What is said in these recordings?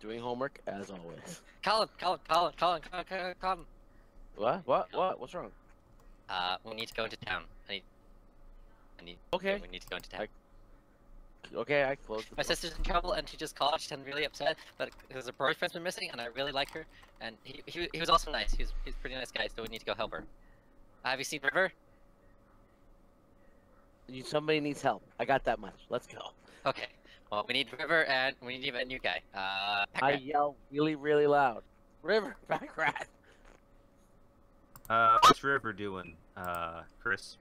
Doing homework as always. Colin. What? What's wrong? We need to go into town. Okay. We need to go into town. Okay, I closed the My door. sister's in trouble, and she just called. She sounded really upset, but because her boyfriend's been missing, and I really like her. And he was also nice. He's a pretty nice guy, so we need to go help her. Have you seen River? Somebody needs help. I got that much. Let's go. Okay. Well, we need River, and we need a new guy. I Packrat. yell really loud. River, Packrat. What's River doing, Chris?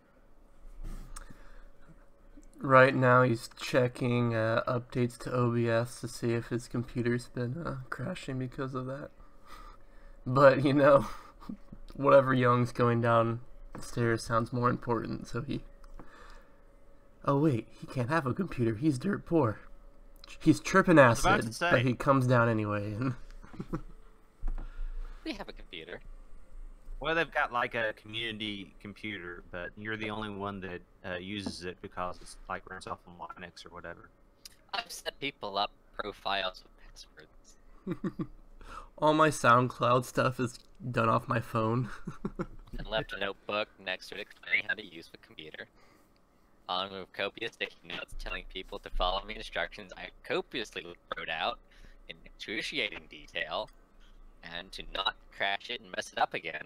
Right now he's checking updates to OBS to see if his computer's been crashing because of that. But, you know, whatever Young's going down the stairs sounds more important, so he... Oh wait, he can't have a computer, he's dirt poor. He's tripping acid, but he comes down anyway. And We have a computer. Well, they've got like a community computer, but you're the only one that uses it because it's like runs off on Linux or whatever. I've set people up profiles with passwords. all my SoundCloud stuff is done off my phone. And left a notebook next to it explaining how to use the computer. Along with copious sticky notes telling people to follow the instructions I copiously wrote out in excruciating detail, and to not crash it and mess it up again.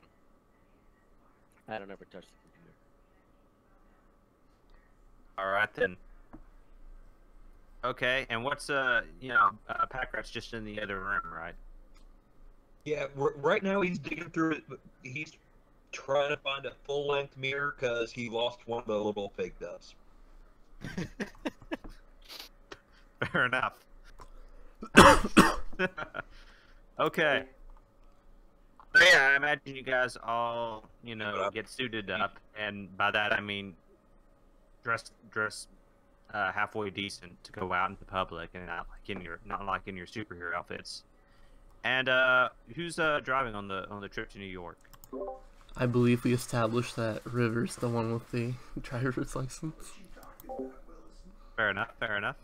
I don't ever touch the computer. Alright then. Okay, and what's, Packrat's just in the other room, right? Yeah, right now he's digging through it, but he's trying to find a full-length mirror because he lost one of the little fake doves. Fair enough. Okay. So yeah, I imagine you guys all, get suited up, and by that I mean dress halfway decent to go out into public, and not like in your superhero outfits. And who's driving on the trip to New York? I believe we established that River's the one with the driver's license. Fair enough.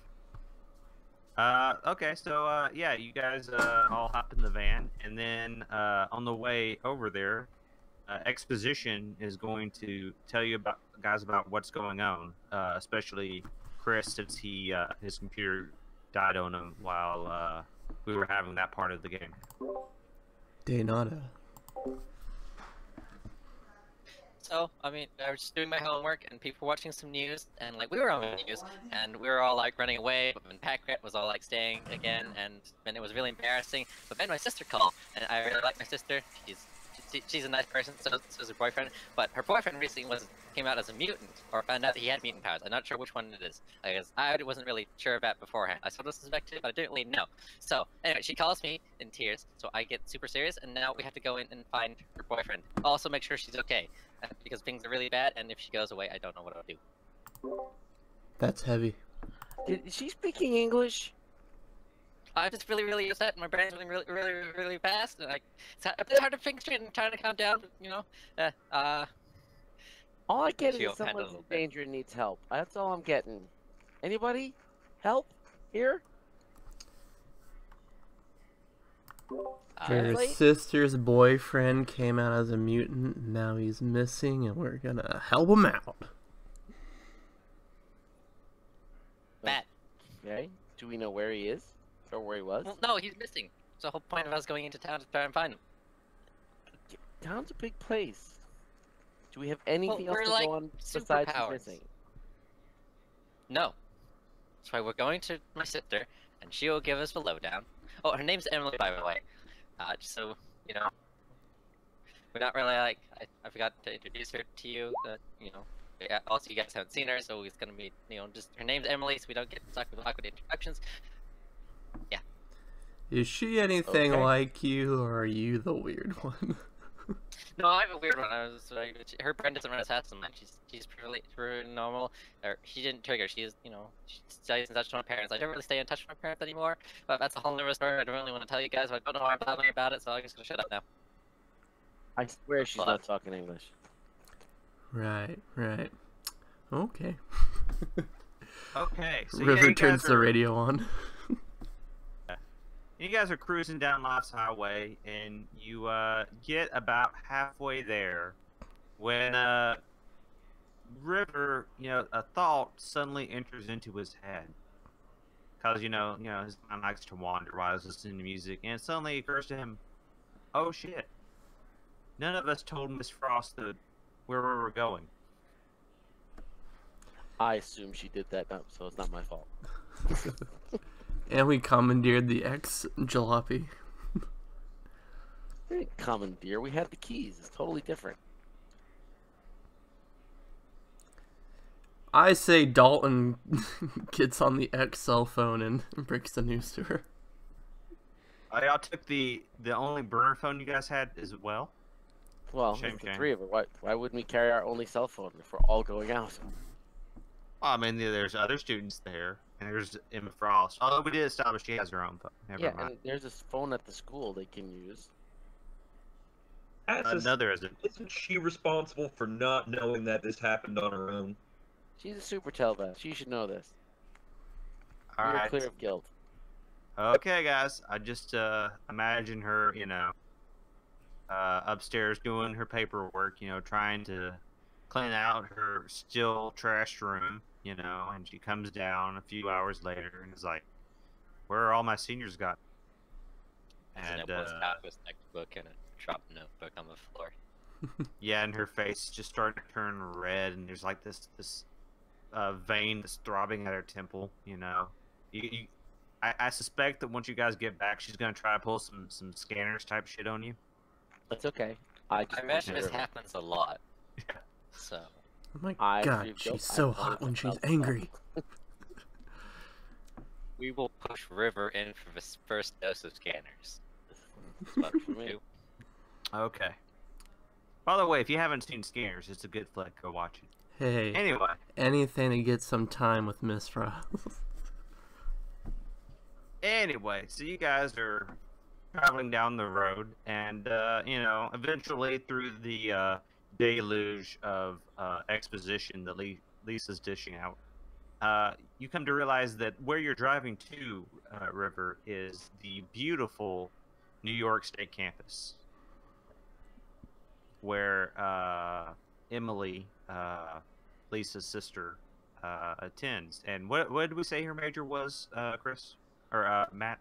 Okay, so yeah, you guys all hop in the van, and then on the way over there, Exposition is going to tell you about what's going on, especially Chris, since his computer died on him while we were having that part of the game. De nada. So, I mean, I was just doing my homework, and people were watching some news, and, like, we were on the news, and we were all, like, running away, but then Packrat was all, like, staying again, and it was really embarrassing. But then my sister called, and I really like my sister. She's a nice person, so is her boyfriend, but her boyfriend recently came out as a mutant, or found out that he had mutant powers. I'm not sure which one it is, because I wasn't really sure of that beforehand. I sort of suspected, but I didn't really know. So, anyway, she calls me in tears, so I get super serious, and now we have to go in and find her boyfriend. Also make sure she's okay, because things are really bad, and if she goes away, I don't know what I'll do. That's heavy. Is she speaking English? I'm just really upset. My brain's moving really fast, and it's hard to think straight and trying to calm down. All I get She'll is someone's handle in a little bit. danger and needs help. That's all I'm getting. Anybody? Help? Here? Your Translate? sister's boyfriend came out as a mutant, and now he's missing, and we're gonna help him out. Bad. Okay. Do we know where he is? Or where he was? Well, no, he's missing. It's the whole point of us going into town to try and find him. Town's a big place. Do we have anything else we're to like go on besides he's superpowers. missing? No. That's why we're going to my sister, and she will give us the lowdown. Oh, her name's Emily, by the way. Just so, we're not really, like, I forgot to introduce her to you, also you guys haven't seen her, so it's gonna be, just, her name's Emily, so we don't get stuck with awkward introductions. Yeah. Is she anything Okay. like you, or are you the weird one? No, I'm a weird one. Her friend doesn't run a test, and she's pretty normal. Or she didn't trigger. She stays in touch with my parents. I don't really stay in touch with my parents anymore, but that's a whole other story. I don't really want to tell you guys. I don't know why I'm talking about it, so I'm just gonna shut up now. I swear she's not talking English. Right. Okay. Okay, so River you turns guys the are- radio on. You guys are cruising down Life's Highway, and you get about halfway there when River, a thought suddenly enters into his head. Because his mind likes to wander while he's listening to music, and it suddenly occurs to him, "Oh shit! None of us told Miss Frost where we were going." I assume she did that, so it's not my fault. And we commandeered the ex-jalopy. We didn't commandeer. We had the keys. It's totally different. I say Dalton gets on the X cell phone and breaks the news to her. Y'all took the only burner phone you guys had as well? Well, Shame, it's the shame. three of us. Why wouldn't we carry our only cell phone if we're all going out? Well, I mean, there's other students there, and there's Emma Frost. Although we did establish she has her own phone. Never Yeah, mind. and there's this phone at the school they can use. Another isn't. Isn't she responsible for not knowing that this happened on her own? She's a super telepath. She should know this. All We're right. clear of guilt. Okay, guys. I just imagine her, upstairs doing her paperwork, trying to clean out her still trashed room, and she comes down a few hours later and is like, "Where are all my seniors got?" And And pulls out his textbook and a dropped notebook on the floor. yeah, and her face just starting to turn red, and there's like this vein that's throbbing at her temple. I suspect that once you guys get back, she's gonna try to pull some scanners type shit on you. That's okay. I imagine this consider- happens a lot. Yeah. So, Oh my I god, feel she's guilt. so I hot when she's apologize. angry. we will push River in for this first dose of scanners. That's what For we me. do. Okay. By the way, if you haven't seen Scanners, it's a good flick. Go watch it. Hey, Anyway, anything to get some time with Miss Frost. so you guys are traveling down the road, and eventually through the deluge of exposition that Lisa's dishing out, you come to realize that where you're driving to, River, is the beautiful New York State campus, where Emily, Lisa's sister, attends. And what did we say her major was, Chris? Or Matt?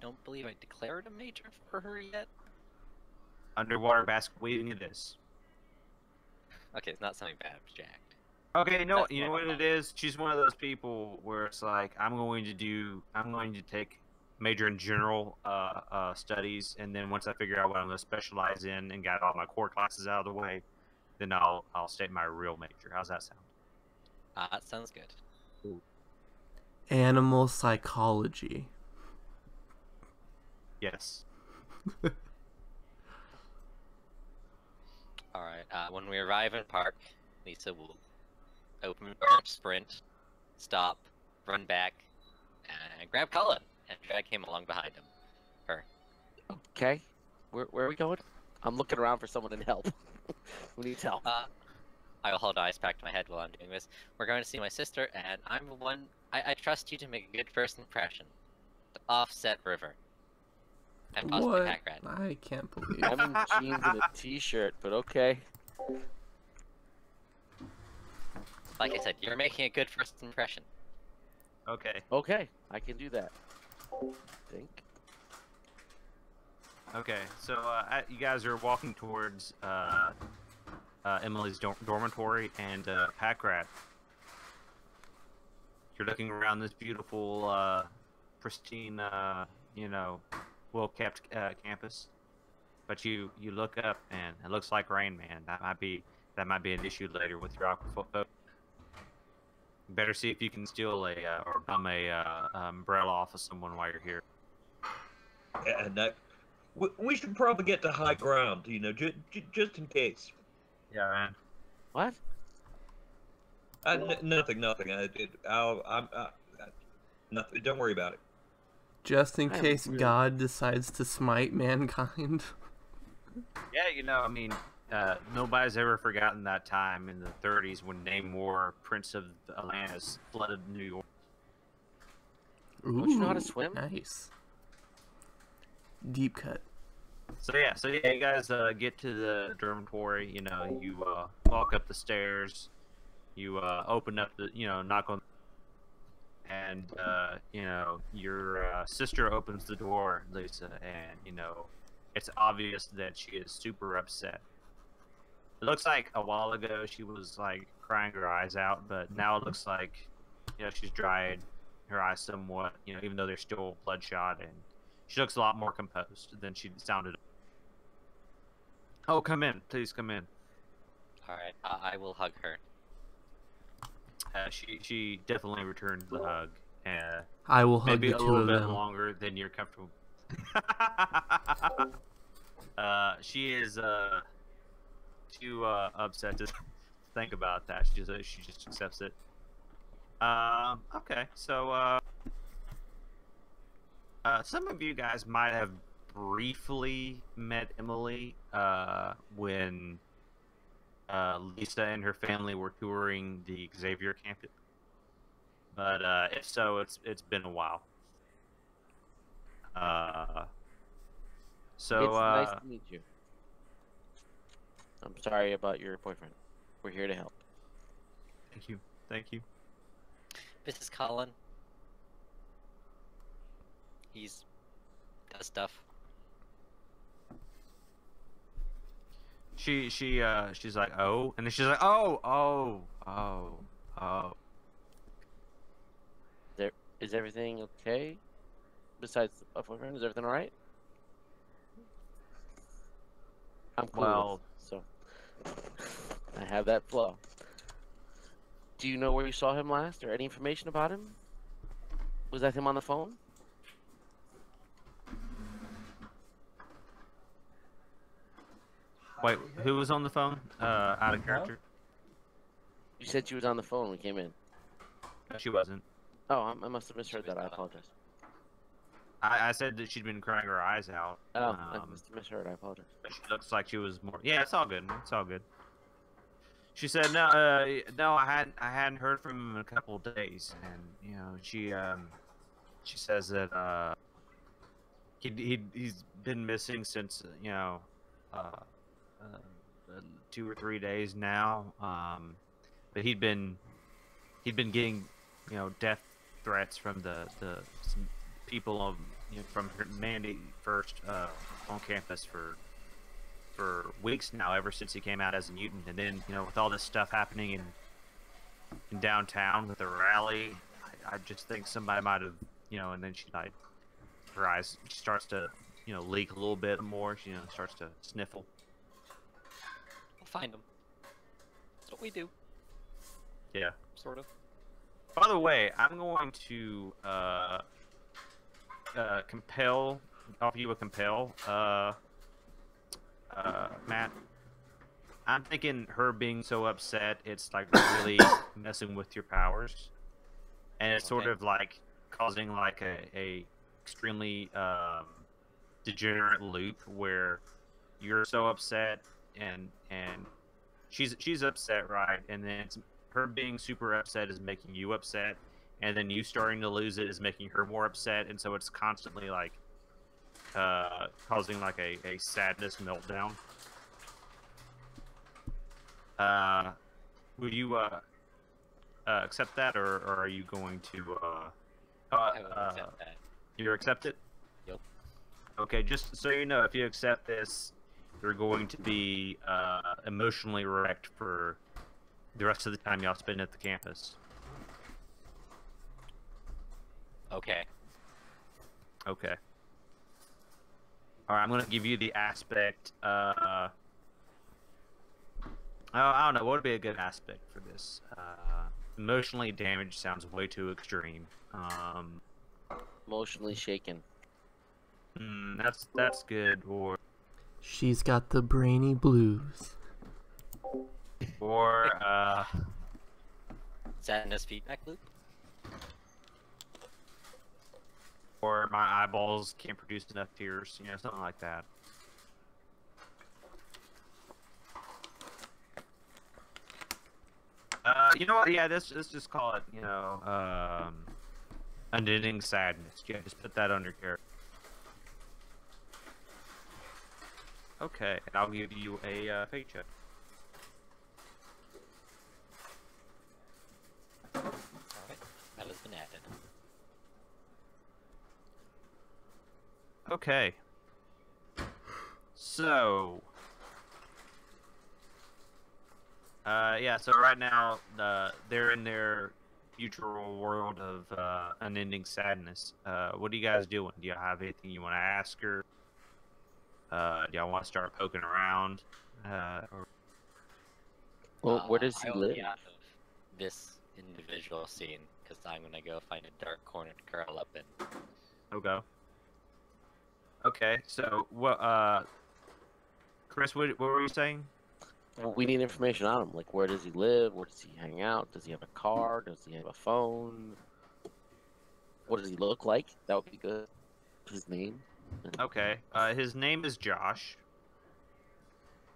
Don't believe I declared a major for her yet. Underwater basket weaving it is. Okay, it's not something bad abstract. Okay, you know That's what it is? She's one of those people where it's like, I'm going to take major in general studies, and then once I figure out what I'm going to specialize in and got all my core classes out of the way, then I'll state my real major. How's that sound? That sounds good. Animal psychology. Yes. Alright, when we arrive in park, Lisa will open the door, sprint, stop, run back, and grab Cullen, and drag him along behind him. Okay. Where are we going? I'm looking around for someone to help. Who needs help? I will hold ice pack to my head while I'm doing this. We're going to see my sister, and I'm the one. I trust you to make a good first impression. To offset River. And possibly What? Pack Rat. I can't believe. I'm in jeans and a t-shirt, but okay. Like I said, you're making a good first impression. Okay. Okay, I can do that. Think. Okay. So you guys are walking towards Emily's dormitory, and Pack Rat. You're looking around this beautiful, pristine, well-kept campus, but you look up and it looks like rain, man. That might be an issue later with your aquaphobia. Better see if you can steal or bum a umbrella off of someone while you're here. And we should probably get to high ground, just in case. Yeah, man. What? Nothing. Nothing. Don't worry about it. Just in I'm case really- God decides to smite mankind. Yeah, nobody's ever forgotten that time in the 30s when Namor, Prince of Atlantis, flooded New York. Don't you know how to Ooh, swim? Nice. Deep cut. So yeah, you guys get to the dormitory. You know, you walk up the stairs. You open up the, knock on, and your sister opens the door, Lisa, and it's obvious that she is super upset. It looks like a while ago she was like crying her eyes out, but now it looks like she's dried her eyes somewhat. Even though they're still bloodshot, and she looks a lot more composed than she sounded. Oh, come in, please come in. All right, I will hug her. She definitely returned the hug. I will hug Maybe the a two little of bit them. longer than you're comfortable. She is too upset to think about that. She just accepts it. Okay, so some of you guys might have briefly met Emily when Lisa and her family were touring the Xavier campus. But if so, it's been a while. So It's nice to meet you. I'm sorry about your boyfriend. We're here to help. thank you. Mrs. Cullen. He's does stuff. She's like, oh, and then she's like, oh. Is everything okay? Besides a boyfriend, is everything alright? I'm cool. Well- So I have that flow. Do you know where you saw him last, or any information about him? Was that him on the phone? Wait, who was on the phone? Out of character? You said she was on the phone when we came in. No, she wasn't. Oh, I must have misheard that. I apologize. I said that she'd been crying her eyes out. Oh, I must have misheard. I apologize. She looks like she was more. Yeah, it's all good. It's all good. She said no. No, I hadn't heard from him in a couple of days, and she says that he's been missing since 2 or 3 days now. But he'd been getting death threats from some people from Mandy first on campus for weeks now, ever since he came out as a mutant. And then with all this stuff happening in downtown with the rally, I just think somebody might have and then her eyes, she starts to leak a little bit more. She starts to sniffle. We'll find him. That's what we do, Yeah. sort of. By the way, I'm going to offer you a compel, Matt. I'm thinking her being so upset, it's like really messing with your powers, and it's sort Okay. of like causing like a extremely degenerate loop where you're so upset and she's upset, right? And then her being super upset is making you upset, and then you starting to lose it is making her more upset, and so it's constantly like causing like a sadness meltdown. Would you accept that, or are you going to I would accept that. you accept it? Yep. Okay, just so you know, if you accept this, you're going to be emotionally wrecked for the rest of the time y'all spend at the campus. Okay. Okay. Alright, I'm gonna give you the aspect, I don't know, what would be a good aspect for this? Emotionally damaged sounds way too extreme. Emotionally shaken. That's good, She's got the brainy blues. or Sadness feedback loop. or my eyeballs can't produce enough tears, something like that. You know what? Yeah, let's just call it, Unending sadness. Yeah, just put that under character. Okay, and I'll give you a fate check. Alright, that has been added. Okay. So, yeah. So right now, they're in their future world of unending sadness. What are you guys doing? Do you have anything you want to ask her? Do y'all want to start poking around? Or... Well, where does I he will live? be out of this individual scene because I'm gonna go find a dark corner to curl up in. Okay. Okay. So, Chris, what were you saying? Well, we need information on him. Like, where does he live? Where does he hang out? Does he have a car? Does he have a phone? What does he look like? That would be good. His name. Okay. His name is Josh.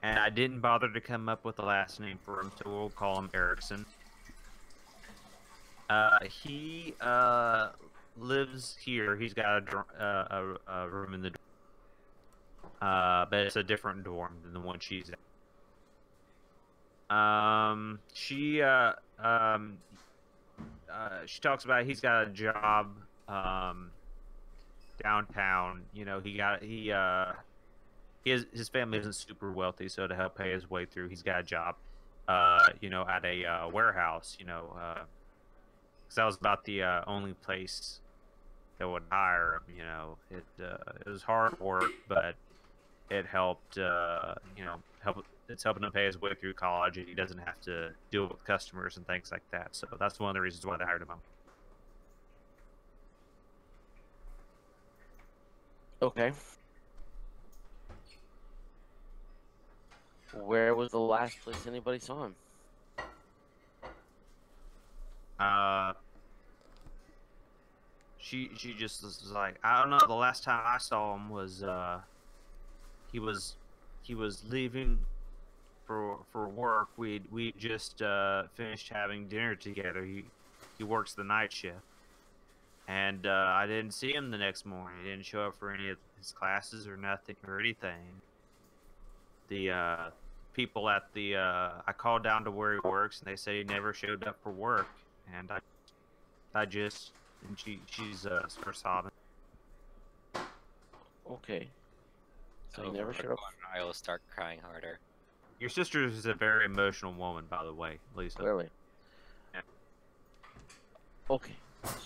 And I didn't bother to come up with a last name for him, so we'll call him Erickson. He lives here. He's got a room in the dorm. But it's a different dorm than the one she's in. She talks about he's got a job downtown. You know, his family isn't super wealthy, so to help pay his way through, he's got a job, you know, at a warehouse. You know, because that was about the only place that would hire him. You know, it was hard work, but it helped. You know, it's helping him pay his way through college, and he doesn't have to deal with customers and things like that. So that's one of the reasons why they hired him out. Okay. Where was the last place anybody saw him? She just was like, I don't know. The last time I saw him was he was leaving for work. We just finished having dinner together. He works the night shift, and I didn't see him the next morning. He didn't show up for any of his classes or nothing or anything. The people at the I called down to where he works, and they say he never showed up for work. And she's starts sobbing. Okay. So he Over never the showed up. corner, I will start crying harder. Your sister is a very emotional woman, by the way, Lisa. Clearly. Yeah. Okay.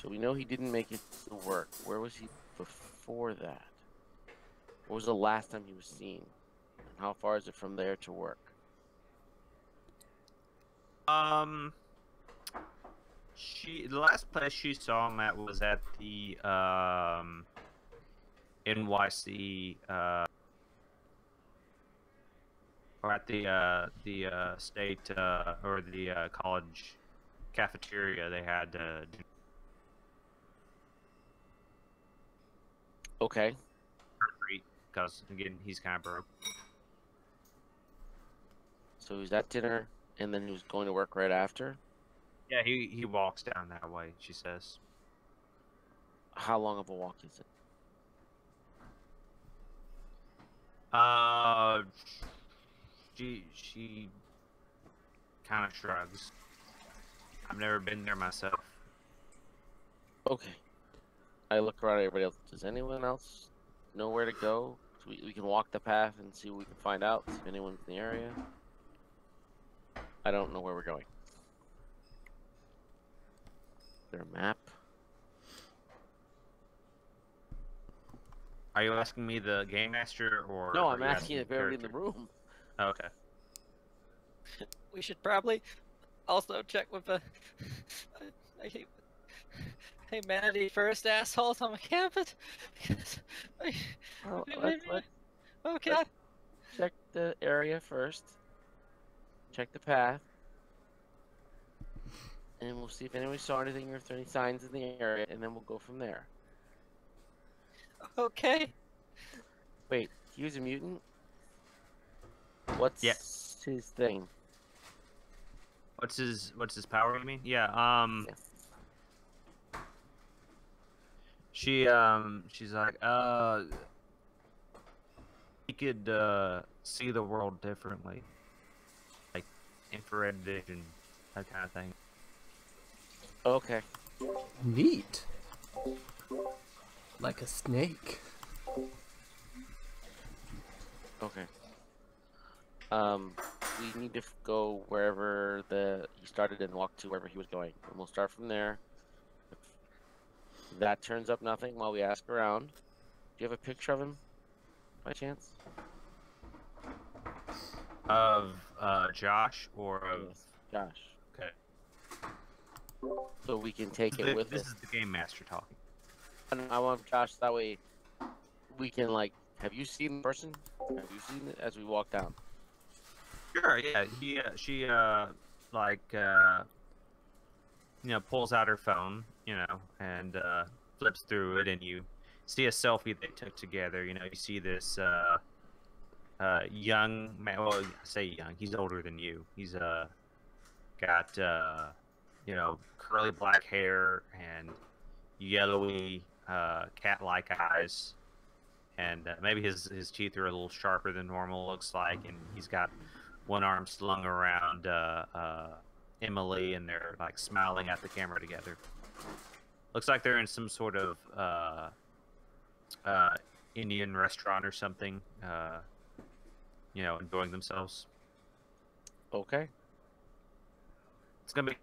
So we know he didn't make it to work. Where was he before that? What was the last time he was seen? And how far is it from there to work? The last place she saw him at was at the NYC or at the state or the college cafeteria. They had Okay. because again he's kind of broke. So he was at dinner, and then he was going to work right after. Yeah, he walks down that way. She says. How long of a walk is it? She kind of shrugs. I've never been there myself. Okay. I look around at everybody else. Does anyone else know where to go? So we can walk the path and see what we can find out. See if anyone's in the area. I don't know where we're going. Is there a map? Are you asking me, the game master, or No, are I'm you asking if everybody in the character? room. Oh, okay. We should probably also check with the humanity first assholes on the campus. Well, let's Okay. check the area first. Check the path. And we'll see if anybody saw anything or if there are any signs in the area, and then we'll go from there. Okay. Wait, he was a mutant? What's his thing? What's his power? You mean? Yeah. Yeah. she's like, he could see the world differently, like infrared vision, that kind of thing. Okay. Neat. Like a snake. Okay. We need to go wherever he started and walk to wherever he was going, and we'll start from there. If that turns up nothing while we ask around. Do you have a picture of him, by chance? Of Josh or of Yes, Josh. okay. So we can take it with This us. is the game master talking. And I want Josh, that way we can, like, have you seen the person? Have you seen it as we walk down? Sure, yeah. She like pulls out her phone, and flips through it, and you see a selfie they took together. You see this young man. Well, I say young. He's older than you. He's got curly black hair and yellowy cat-like eyes, and maybe his teeth are a little sharper than normal. Looks like, and he's got one arm slung around Emily, and they're like smiling at the camera together. Looks like they're in some sort of Indian restaurant or something, enjoying themselves. Okay. It's gonna be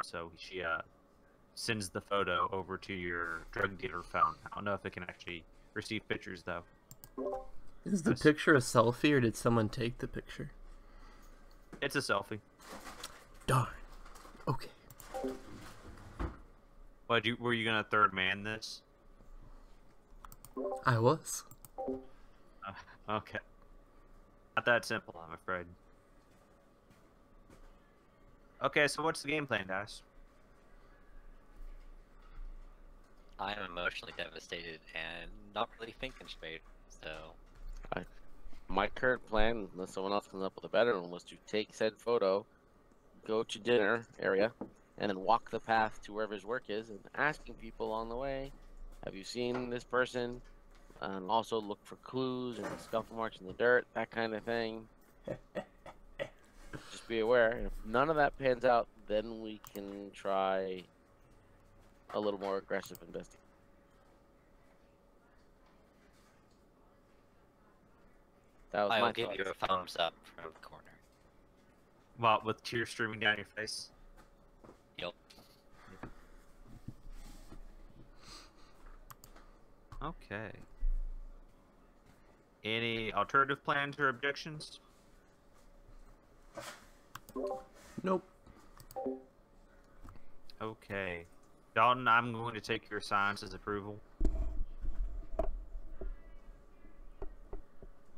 so she sends the photo over to your drug dealer phone. I don't know if it can actually receive pictures though. Is the picture a selfie, or did someone take the picture? It's a selfie. Darn. Okay. Were you gonna third man this? I was. Okay. Not that simple, I'm afraid. Okay, so what's the game plan, guys? I am emotionally devastated and not really thinking straight. So My current plan, unless someone else comes up with a better one, was to take said photo, go to dinner area, and then walk the path to wherever his work is, and asking people on the way, have you seen this person? And also look for clues and scuffle marks in the dirt, that kind of thing. Just be aware. If none of that pans out, then we can try a little more aggressive investigation. That was I my will give you thoughts. a thumbs up from the corner. Well, with tears streaming down your face. Yep. Okay. Any alternative plans or objections? Nope. Okay. Dalton, I'm going to take your silence as approval.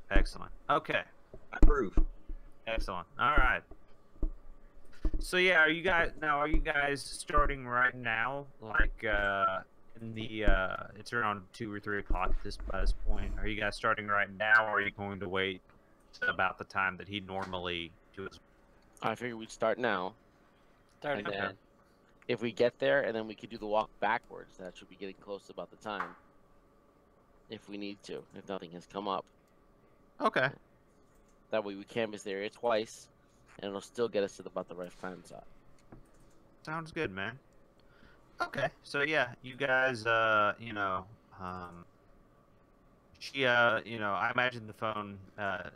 Excellent. Okay. I approve. Excellent. All right. So yeah, are you guys starting right now? Like in the it's around 2 or 3 o'clock by this point. Are you guys starting right now, or are you going to wait about the time that he normally does? I figured we'd start now. Starting And then. then if we get there, and then we could do the walk backwards. That should be getting close to about the time. If we need to, if nothing has come up. Okay. That way we canvass the area twice, and it'll still get us to about the right time side. Sounds good, man. Okay. So yeah, you guys she I imagine the phone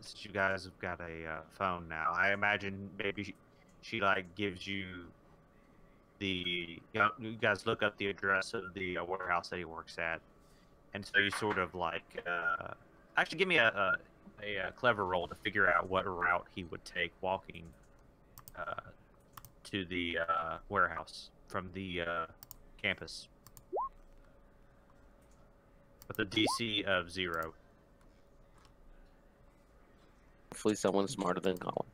since you guys have got a phone now, I imagine maybe she like gives you you guys look up the address of the warehouse that he works at, and so you sort of like actually give me a clever roll to figure out what route he would take walking to the warehouse from the campus with a DC of 0. Hopefully someone smarter than Colin.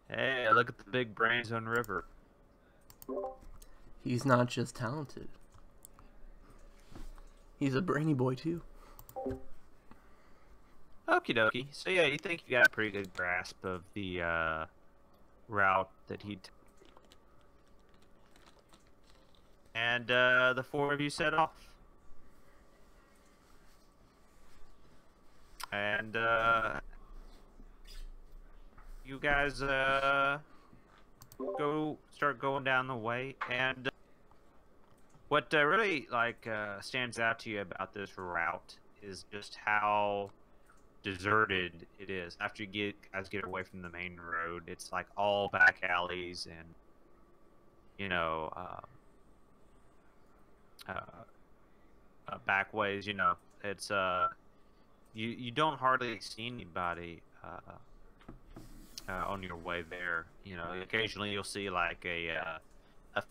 Hey, look at the big brains on River. He's not just talented. He's a brainy boy too. Okie dokie. So yeah, you think you got a pretty good grasp of the route that he'd. and the four of you set off. And you guys start going down the way, and what really stands out to you about this route is just how deserted it is. After you guys get away from the main road, it's like all back alleys and back ways. It's you don't hardly see anybody on your way there. Occasionally you'll see like a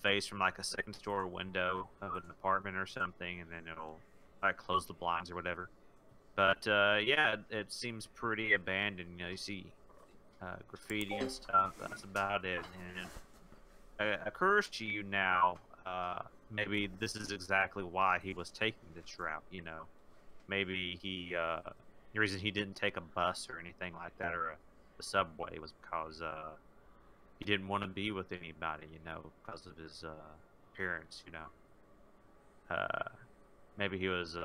face from like a second story window of an apartment or something, and then it'll like close the blinds or whatever. But yeah, it seems pretty abandoned. You see graffiti and stuff. That's about it. And it occurs to you now, maybe this is exactly why he was taking this route. Maybe the reason he didn't take a bus or anything like that, or a subway, was because he didn't want to be with anybody, because of his appearance, maybe he was,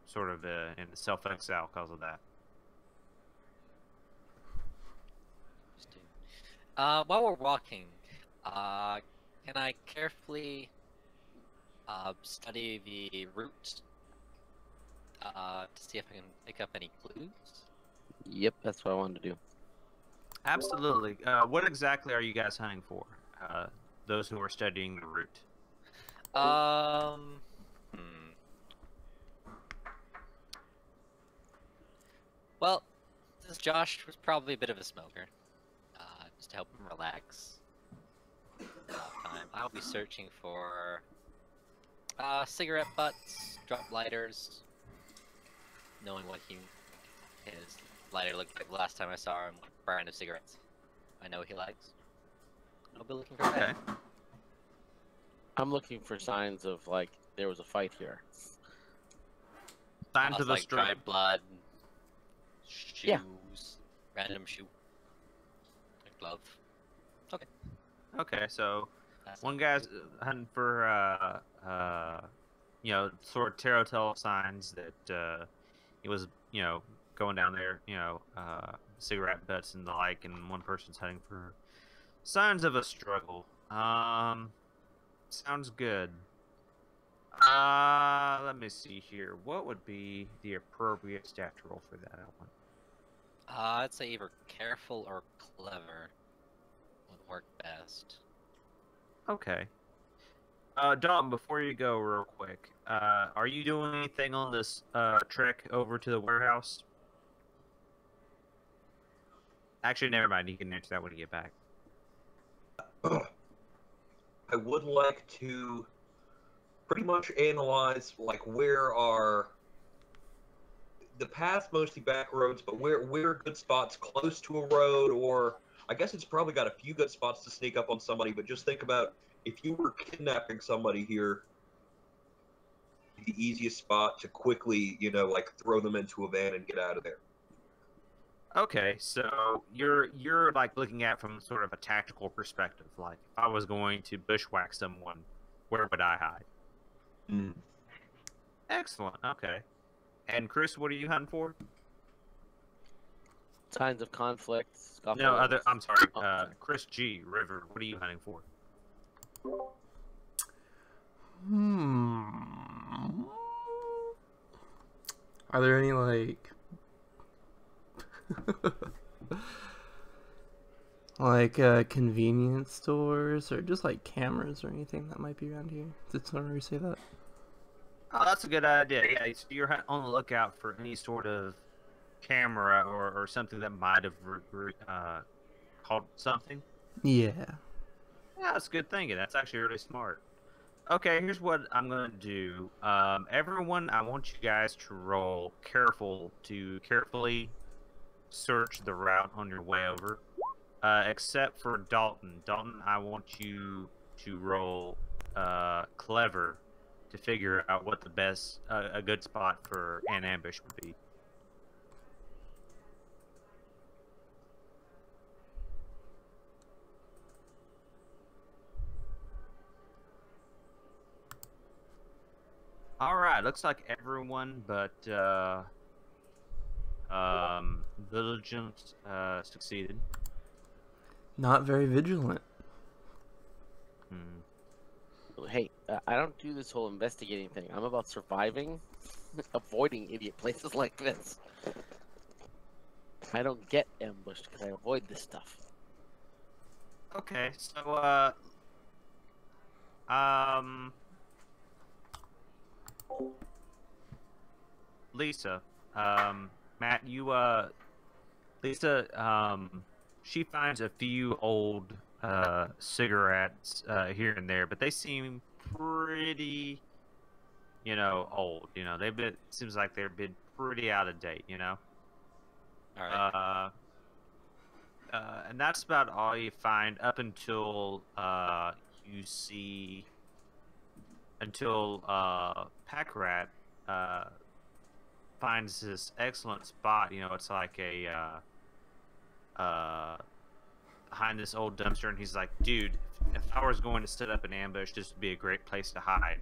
sort of in self-exile because of that. While we're walking, can I carefully study the route to see if I can pick up any clues? Yep, that's what I wanted to do. Absolutely. What exactly are you guys hunting for? Those who are studying the route. Well, since Josh was probably a bit of a smoker, just to help him relax time, I'll be searching for cigarette butts, drop lighters, knowing what his lighter looked like the last time I saw him, what brand of cigarettes I know he likes. I'll be looking for that. I'm looking for signs of like there was a fight here. Signs of the like street. dried blood, shoes, Yeah. random shoe, a glove. Okay. Okay, so That's one guy's hunting for sort of telltale signs that he was going down there, cigarette butts and the like, and one person's hunting for signs of a struggle. Sounds good. Let me see here. What would be the appropriate stat to roll for that one? I'd say either careful or clever would work best. Okay. Dalton, before you go real quick, are you doing anything on this trek over to the warehouse? Actually, never mind. You can answer that when you get back. I would like to pretty much analyze like where are the path, mostly back roads, but where are good spots close to a road, or I guess it's probably got a few good spots to sneak up on somebody. But just think about if you were kidnapping somebody here, the easiest spot to quickly like throw them into a van and get out of there. Okay, so you're like looking at from sort of a tactical perspective. Like, if I was going to bushwhack someone, where would I hide? Mm. Excellent. Okay. And Chris, what are you hunting for? Signs of conflict. No, I'm sorry. Oh. Chris G. River, what are you hunting for? Are there any like convenience stores or just like cameras or anything that might be around here? Did someone say that? Oh, that's a good idea. Yeah, so you're on the lookout for any sort of camera or something that might have called something. Yeah. Yeah, that's good thinking. That's actually really smart. Okay, here's what I'm going to do. Everyone, I want you guys to roll carefully search the route on your way over. Except for Dalton. Dalton, I want you to roll clever to figure out what the best, a good spot for an ambush would be. All right, looks like everyone but Vigilant succeeded. Not very vigilant. Hmm. Hey, I don't do this whole investigating thing. I'm about surviving, avoiding idiot places like this. I don't get ambushed because I avoid this stuff. Okay, so Lisa, Matt, Lisa, she finds a few old cigarettes here and there, but they seem pretty, old. Seems like they've been pretty out of date. All right. And that's about all you find up until you see Packrat finds this excellent spot. It's like a behind this old dumpster, and he's like, dude, if I was going to set up an ambush, this would be a great place to hide.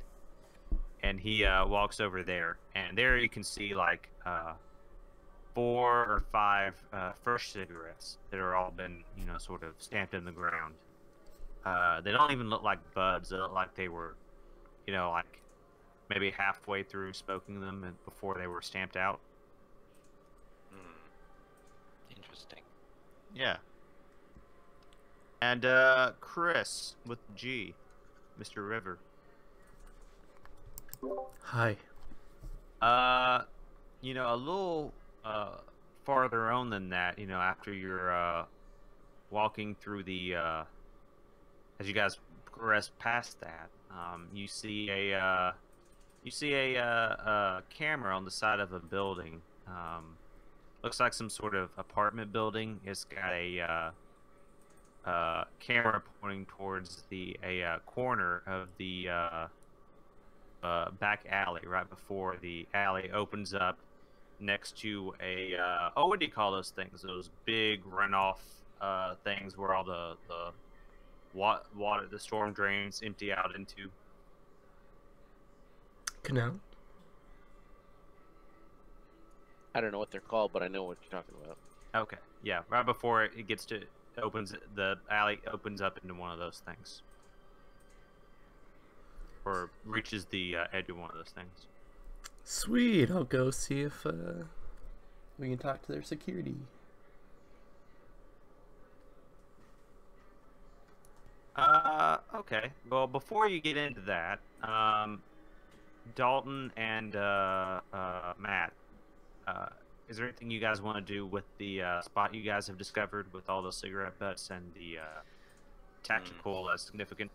And he walks over there, and there you can see like 4 or 5 fresh cigarettes that are all been, sort of stamped in the ground. They don't even look like buds. They look like they were, like maybe halfway through smoking them and before they were stamped out. Interesting. Yeah. And Chris with G, Mr. River. Hi. A little farther on than that, after you're walking through the as you guys progress past that, you see a camera on the side of a building. Looks like some sort of apartment building. It's got a camera pointing towards a corner of the back alley, right before the alley opens up next to a what do you call those things? Those big runoff things where all the water, the storm drains empty out into. Canal. I don't know what they're called, but I know what you're talking about. Okay, yeah, right before it gets to the alley opens up into one of those things, or reaches the edge of one of those things. Sweet. I'll go see if we can talk to their security. Okay. Well, before you get into that, Dalton and Matt, is there anything you guys want to do with the spot you guys have discovered with all the cigarette butts and the tactical significant?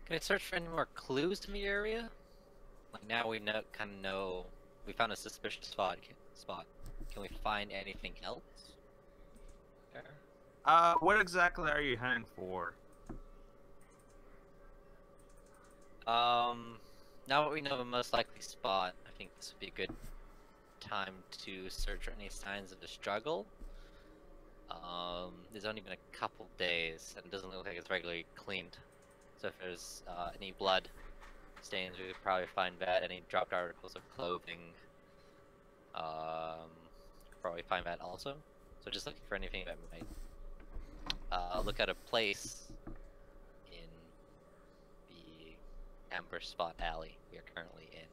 Can I search for any more clues in the area? Like now we know we found a suspicious spot. Can we find anything else? There? What exactly are you hunting for? Now that we know the most likely spot, I think this would be a good time to search for any signs of the struggle. There's only been a couple days, and it doesn't look like it's regularly cleaned. So if there's any blood stains, we could probably find that. Any dropped articles of clothing, probably find that also. So just looking for anything that might look at a place in the Amber Spot Alley we are currently in.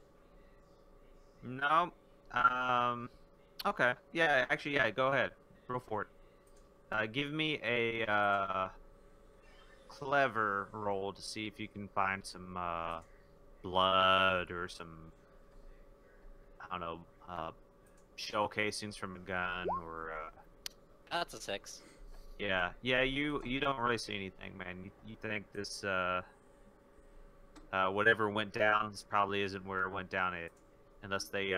No. Okay. Yeah. Actually, yeah. Go ahead. Roll for it. Give me a clever roll to see if you can find some blood or some, I don't know, shell casings from a gun or. That's a 6. Yeah. You don't really see anything, man. You think this whatever went down probably isn't where it went down. Unless they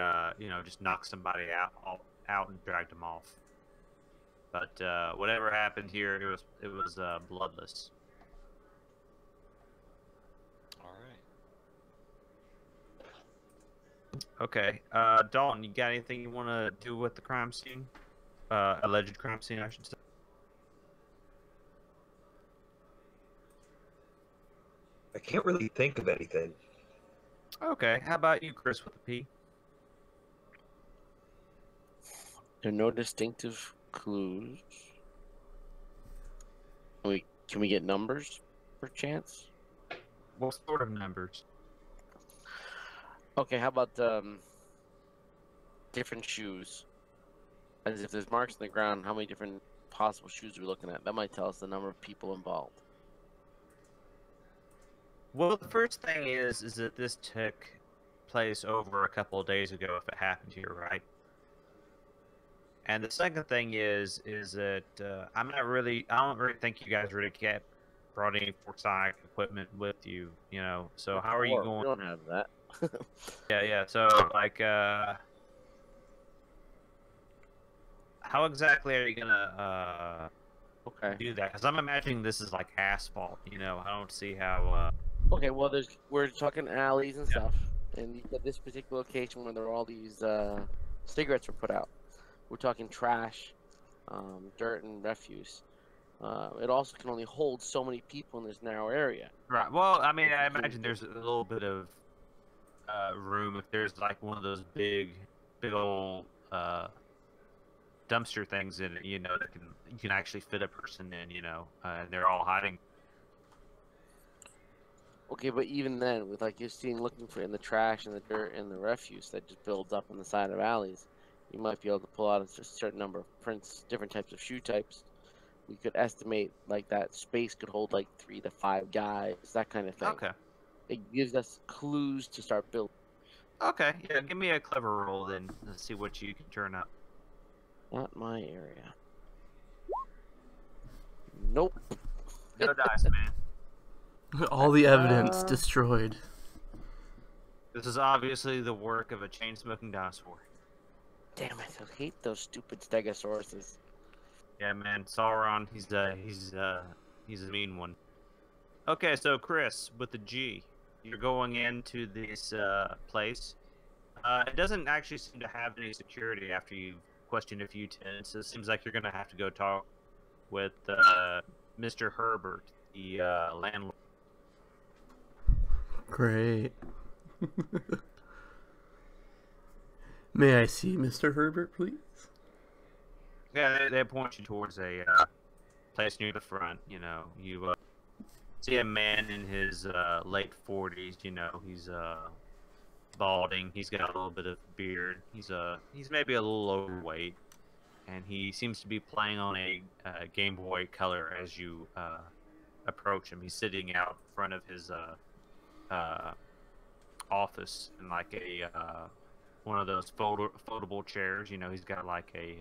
just knocked somebody out and dragged them off. But whatever happened here, it was bloodless. Okay, Dalton, you got anything you want to do with the crime scene? Alleged crime scene, I should say. I can't really think of anything. Okay, how about you, Chris, with the P? There are no distinctive clues. Can we get numbers, perchance? What sort of numbers? Okay, how about different shoes? As if there's marks on the ground, how many different possible shoes are we looking at? That might tell us the number of people involved. Well, the first thing is that this took place over a couple of days ago, if it happened here, right? And the second thing is that I don't really think you guys really brought any Forsyth equipment with you, you know. So how are you going? We don't have that. Yeah. So like, how exactly are you gonna Okay. do that? Because I'm imagining this is like asphalt, you know. I don't see how. Okay, well, we're talking alleys and stuff, and you said this particular location where there are all these cigarettes were put out. We're talking trash, dirt, and refuse. It also can only hold so many people in this narrow area. Right. Well, I mean, I imagine there's a little bit of room if there's like one of those big old dumpster things in it, you know, that you can actually fit a person in, you know, and they're all hiding. Okay, but even then, with like you're seeing looking for in the trash and the dirt and the refuse that just builds up on the side of alleys, you might be able to pull out a certain number of prints, different types of shoe types. We could estimate like that space could hold like 3 to 5 guys, that kind of thing. Okay. It gives us clues to start building. Okay. Yeah. Give me a clever roll then. Let's see what you can turn up. Not my area. Nope. No dice, man. All the evidence destroyed. This is obviously the work of a chain-smoking dinosaur. Damn it! I hate those stupid stegosauruses. Yeah, man. Sauron, he's a mean one. Okay, so Chris, with the G, you're going into this place. It doesn't actually seem to have any security after you've questioned a few tenants. So it seems like you're gonna have to go talk with Mr. Herbert, the landlord. Great. May I see Mr. Herbert, please? Yeah, they point you towards a place near the front. You know, you see a man in his late 40s. You know, he's balding. He's got a little bit of beard. He's maybe a little overweight, and he seems to be playing on a Game Boy Color as you approach him. He's sitting out front of his office in like a one of those foldable chairs. You know, he's got like a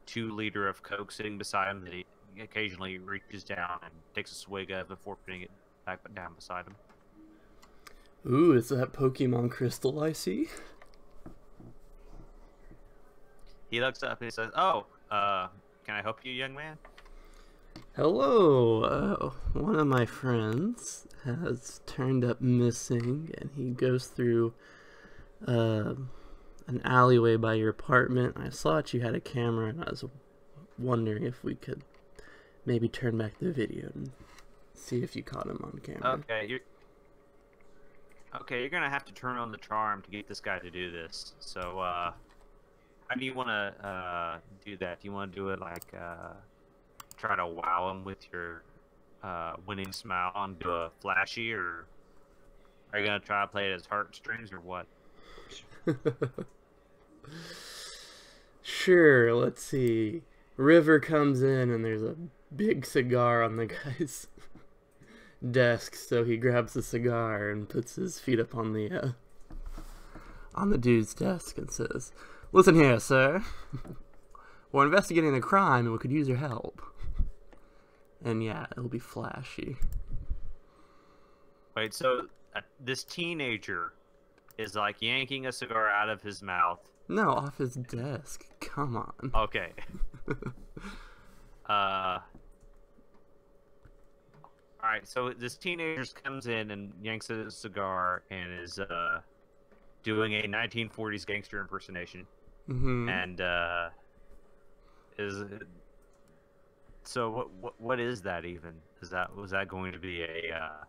2-liter of Coke sitting beside him that he occasionally reaches down and takes a swig of before putting it back down beside him. Ooh, is that Pokemon Crystal I see? He looks up and he says, "Oh, can I help you, young man?" Hello, one of my friends has turned up missing, and he goes through an alleyway by your apartment. I saw that you had a camera, and I was wondering if we could maybe turn back the video and see if you caught him on camera. Okay, you're gonna have to turn on the charm to get this guy to do this. So, how do you want to do that? Do you want to do it like try to wow him with your winning smile and do a flashy, or are you gonna try to play it as heartstrings, or what? Sure, let's see. River comes in and there's a big cigar on the guy's desk, so he grabs the cigar and puts his feet up on the dude's desk and says, "Listen here, sir. We're investigating a crime and we could use your help." And yeah, it'll be flashy. Wait, so this teenager is like yanking a cigar out of his mouth. No, off his desk. Come on. Okay. Alright, so this teenager comes in and yanks a cigar and is doing a 1940s gangster impersonation. Mm-hmm. And is so what is that even? Was that going to be a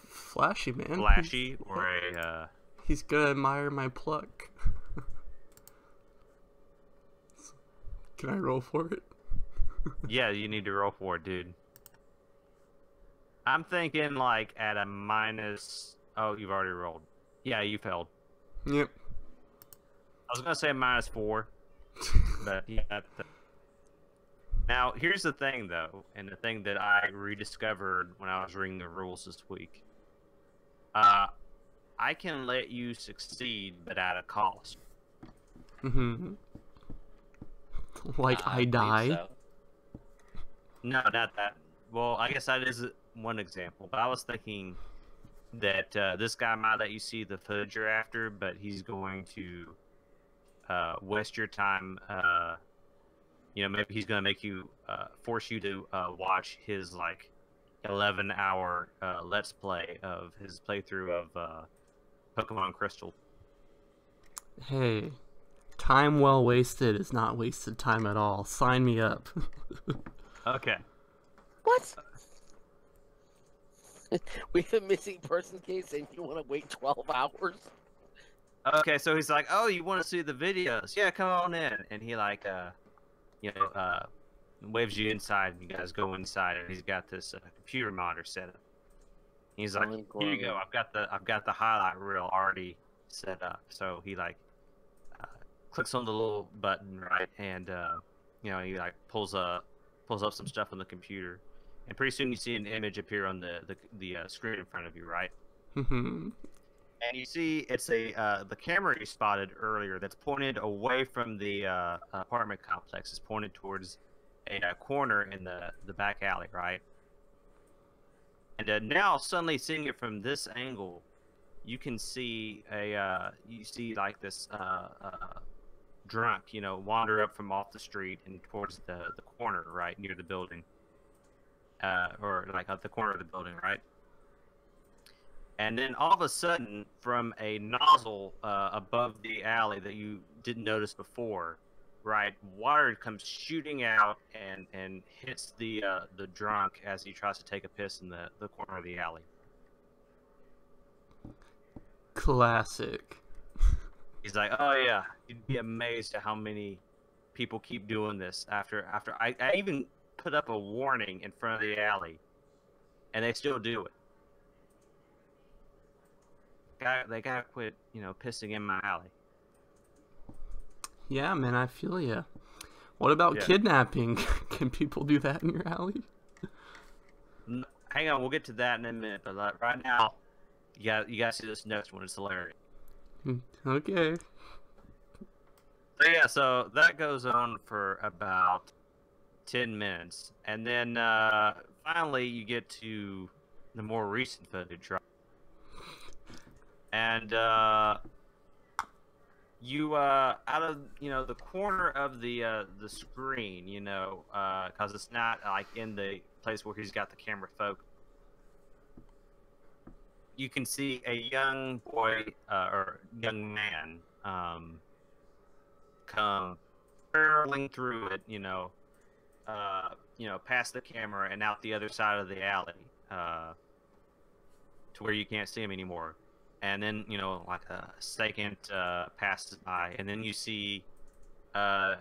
Flashy, man. flashy or a? He's gonna admire my pluck. Can I roll for it? Yeah, you need to roll for it, dude. I'm thinking like at a minus. Oh, you've already rolled. Yeah, you failed. Yep. I was gonna say -4, but yeah. Now here's the thing, though, and the thing that I rediscovered when I was reading the rules this week. I can let you succeed, but at a cost. Mm-hmm. Like I believe die. so. No, not that. Well, I guess that is one example. But I was thinking that this guy might let you see the footage you're after, but he's going to waste your time. Maybe he's going to make you force you to watch his like 11-hour let's play of his playthrough of Pokemon Crystal. Hey, time well wasted is not wasted time at all. Sign me up. Okay. What? We have a missing person case and you want to wait 12 hours? Okay, so he's like, "Oh, you want to see the videos? Yeah, come on in." And he like, waves you inside, and you guys go inside, and he's got this computer monitor set up. He's like, "Here you go. I've got the highlight reel already set up." So he like clicks on the little button, right, and he like pulls up some stuff on the computer, and pretty soon you see an image appear on the screen in front of you, right? Mm-hmm. And you see it's the camera you spotted earlier that's pointed away from the apartment complex. Is pointed towards a corner in the back alley, right? And now suddenly seeing it from this angle, you can see like this drunk, wander up from off the street and towards the corner, right near the building, or like at the corner of the building, right? And then all of a sudden, from a nozzle above the alley that you didn't notice before, right, water comes shooting out and hits the drunk as he tries to take a piss in the corner of the alley. Classic. He's like, "Oh yeah, you'd be amazed at how many people keep doing this after I even put up a warning in front of the alley, and they still do it. They gotta quit, pissing in my alley." Yeah, man, I feel ya. What about Yeah. kidnapping? Can people do that in your alley? Hang on, we'll get to that in a minute. But right now, you gotta see this next one. It's hilarious. Okay. So yeah, so that goes on for about 10 minutes, and then finally you get to the more recent footage, right? And you out of the corner of the screen, because it's not like in the place where he's got the camera focused. You can see a young boy or young man come barreling through it, past the camera and out the other side of the alley, to where you can't see him anymore. And then, like a second passes by, and then you see 4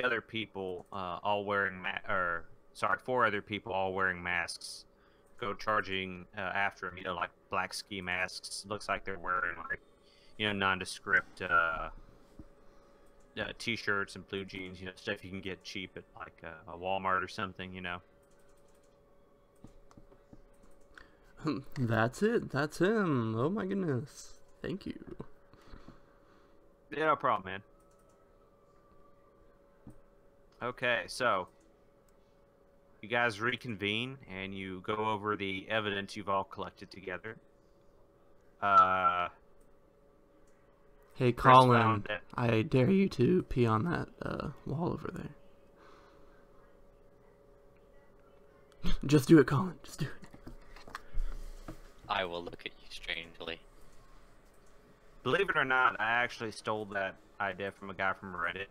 other people all wearing masks go charging after him, like black ski masks. Looks like they're wearing like, nondescript t-shirts and blue jeans, stuff you can get cheap at like a Walmart or something, That's it. That's him. Oh my goodness. Thank you. Yeah, no problem, man. Okay, so you guys reconvene and you go over the evidence you've all collected together. Hey, Chris Colin, found that- I dare you to pee on that wall over there. Just do it, Colin. Just do it. I will look at you strangely. Believe it or not, I actually stole that idea from a guy from Reddit.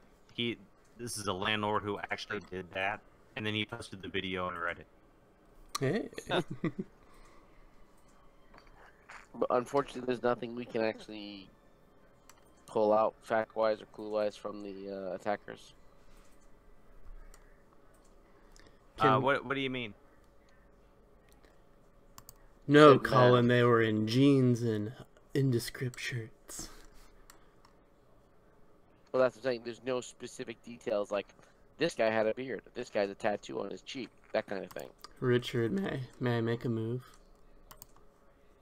This is a landlord who actually did that, and then he posted the video on Reddit. Hey. But unfortunately, there's nothing we can actually pull out fact-wise or clue-wise from the attackers. What do you mean? No, said Colin, mask. they were in jeans and indescript shirts. Well, that's what I'm saying. There's no specific details like this guy had a beard, this guy's a tattoo on his cheek, that kind of thing. Richard, may I make a move?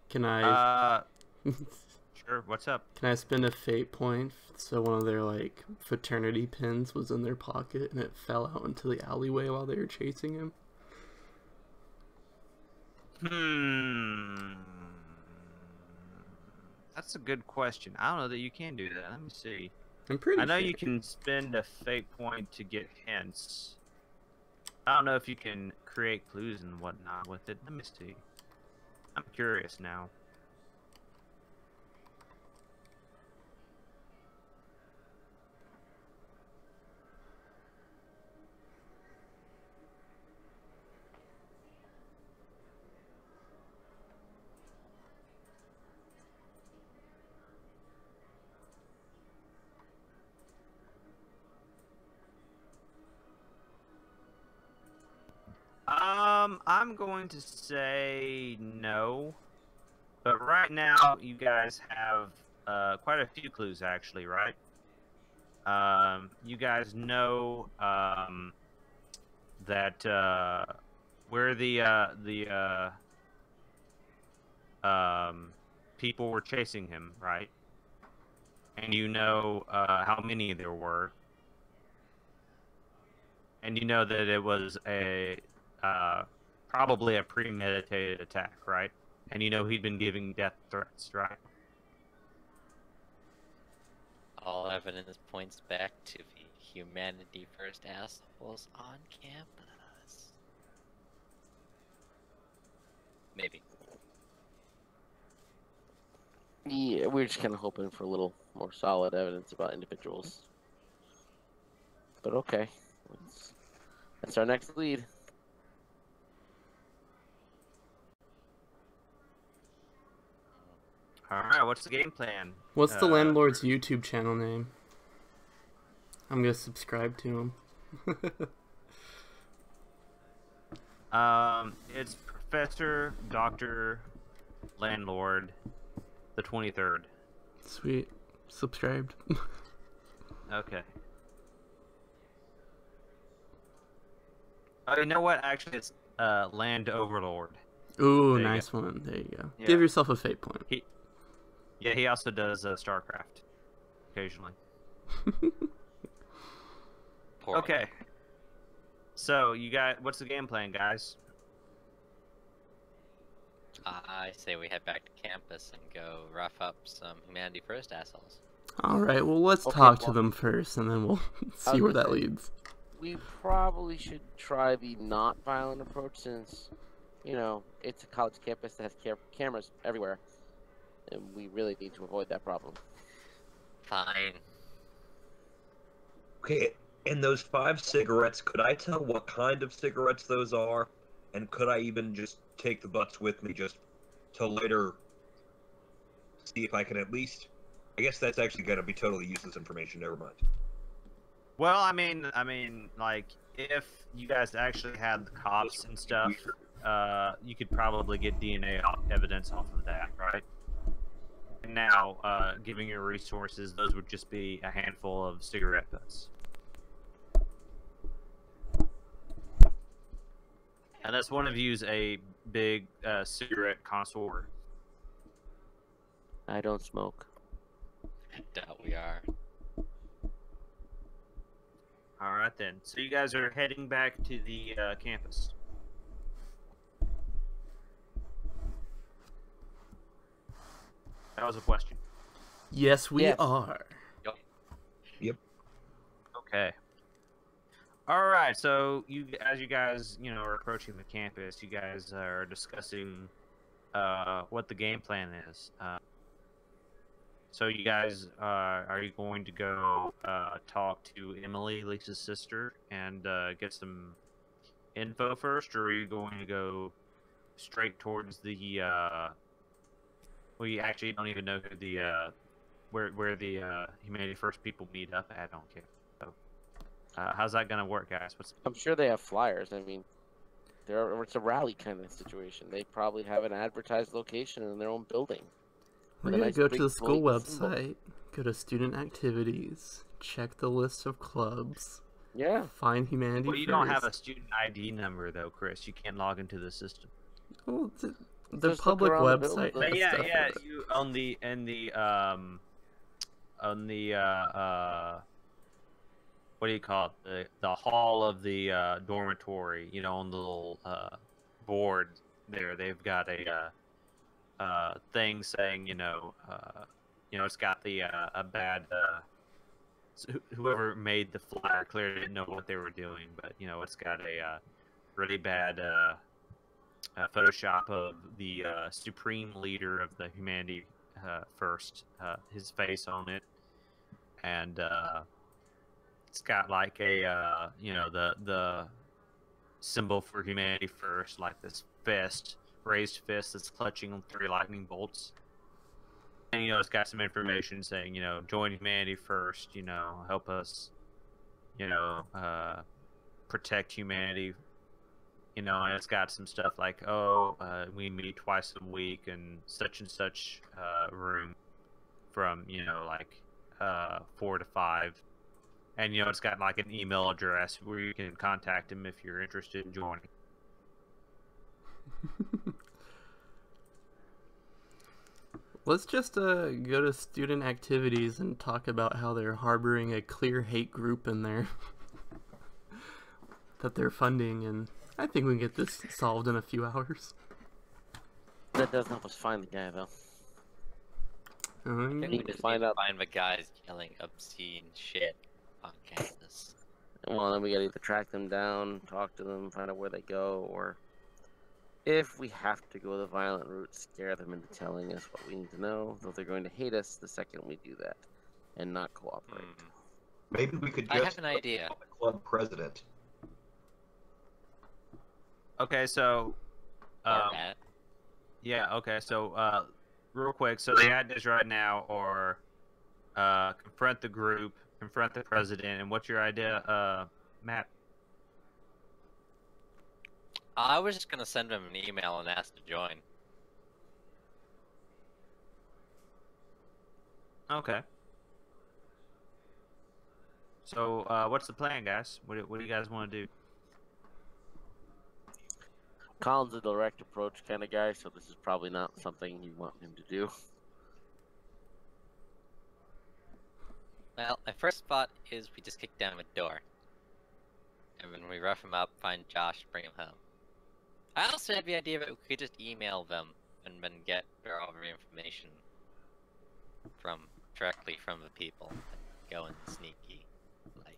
Can I Sure. What's up? can I spend a fate point so one of their like fraternity pins was in their pocket and it fell out into the alleyway while they were chasing him? That's a good question. I don't know that you can do that. Let me see. I'm pretty I know sure. you can spend a fate point to get hints. I don't know if you can create clues and whatnot with it. Let me see. I'm curious now. I'm going to say no. But right now, you guys have quite a few clues, actually, right? You guys know that where the people were chasing him, right? And you know how many there were. And you know that it was a probably a premeditated attack, right? And you know he'd been giving death threats, right? All evidence points back to the humanity first assholes on campus. Maybe. Yeah, we're just kind of hoping for a little more solid evidence about individuals. But okay, that's our next lead. Alright, what's the game plan? What's the landlord's YouTube channel name? I'm gonna subscribe to him. It's Professor Dr. Landlord the 23rd. Sweet. Subscribed. Okay. Oh, you know what? Actually, it's Land Overlord. Ooh, There you nice one. There you go. Yeah. Give yourself a fate point. Yeah, he also does StarCraft occasionally. Poor Okay. So, you got what's the game plan, guys? I say we head back to campus and go rough up some humanity first assholes. Alright, well, let's Okay, talk to well- them first, and then we'll see was where gonna that say- leads. We probably should try the not violent approach since, you know, it's a college campus that has cameras everywhere. And we really need to avoid that problem. Fine. Okay, and those 5 cigarettes, could I tell what kind of cigarettes those are? And could I even just take the butts with me just to later see if I can at least... I guess that's actually going to be totally useless information, never mind. Well, I mean, like, if you guys actually had the cops and stuff, you could probably get DNA evidence off of that, right? And now, given your resources, those would just be a handful of cigarette butts. Unless one of you's a big cigarette connoisseur. I don't smoke. I doubt we are. Alright then. So you guys are heading back to the campus. That was a question. Yes, we Yes. are. Okay. All right. So as you guys, are approaching the campus, you guys are discussing what the game plan is. So you guys, are you going to go talk to Emily, Lisa's sister, and get some info first, or are you going to go straight towards the. We actually don't even know who the where the Humanity First people meet up at. I don't care. So, how's that gonna work, guys? I'm sure they have flyers. I mean, it's a rally kind of situation. They probably have an advertised location in their own building. We with a gotta nice go to big the school glowing symbol. website, go to student activities, check the list of clubs, Yeah. find Humanity Well, you First. don't have a student ID number though, Chris. You can't log into the system. Well, the Just look public around the website building. has But yeah, stuff yeah. in it. You on the what do you call it? The hall of the dormitory. You know, on the little board there, they've got a thing saying, it's got the a bad. Whoever made the flyer clearly didn't know what they were doing, but it's got a really bad Photoshop of the supreme leader of the Humanity First, his face on it, and it's got like a the symbol for Humanity First, like this fist, raised fist that's clutching on 3 lightning bolts. And it's got some information saying, join Humanity First, help us, protect humanity. And it's got some stuff like, we meet twice a week in such and such room from 4 to 5. And it's got like an email address where you can contact him if you're interested in joining. Let's just go to student activities and talk about how they're harboring a clear hate group in there that they're funding, and I think we can get this solved in a few hours. That doesn't help us find the guy, though. I think we need to just find need to out- find the guys yelling obscene shit on campus. Well, then we gotta either track them down, talk to them, find out where they go, or if we have to go the violent route, scare them into telling us what we need to know, though they're going to hate us the second we do that and not cooperate. Maybe we could I just have an idea. call the club president. Okay, so Or Matt. yeah, okay, so real quick, so the ideas right now are confront the group, confront the president, and what's your idea, Matt? I was just gonna send him an email and ask to join. Okay. So what's the plan, guys? What do you guys want to do? Colin's a direct approach kind of guy, so this is probably not something you want him to do. Well, my first thought is we just kick down the door. And when we rough him up, find Josh, bring him home. I also had the idea that we could just email them and then get all the information directly from the people and go in sneaky, like.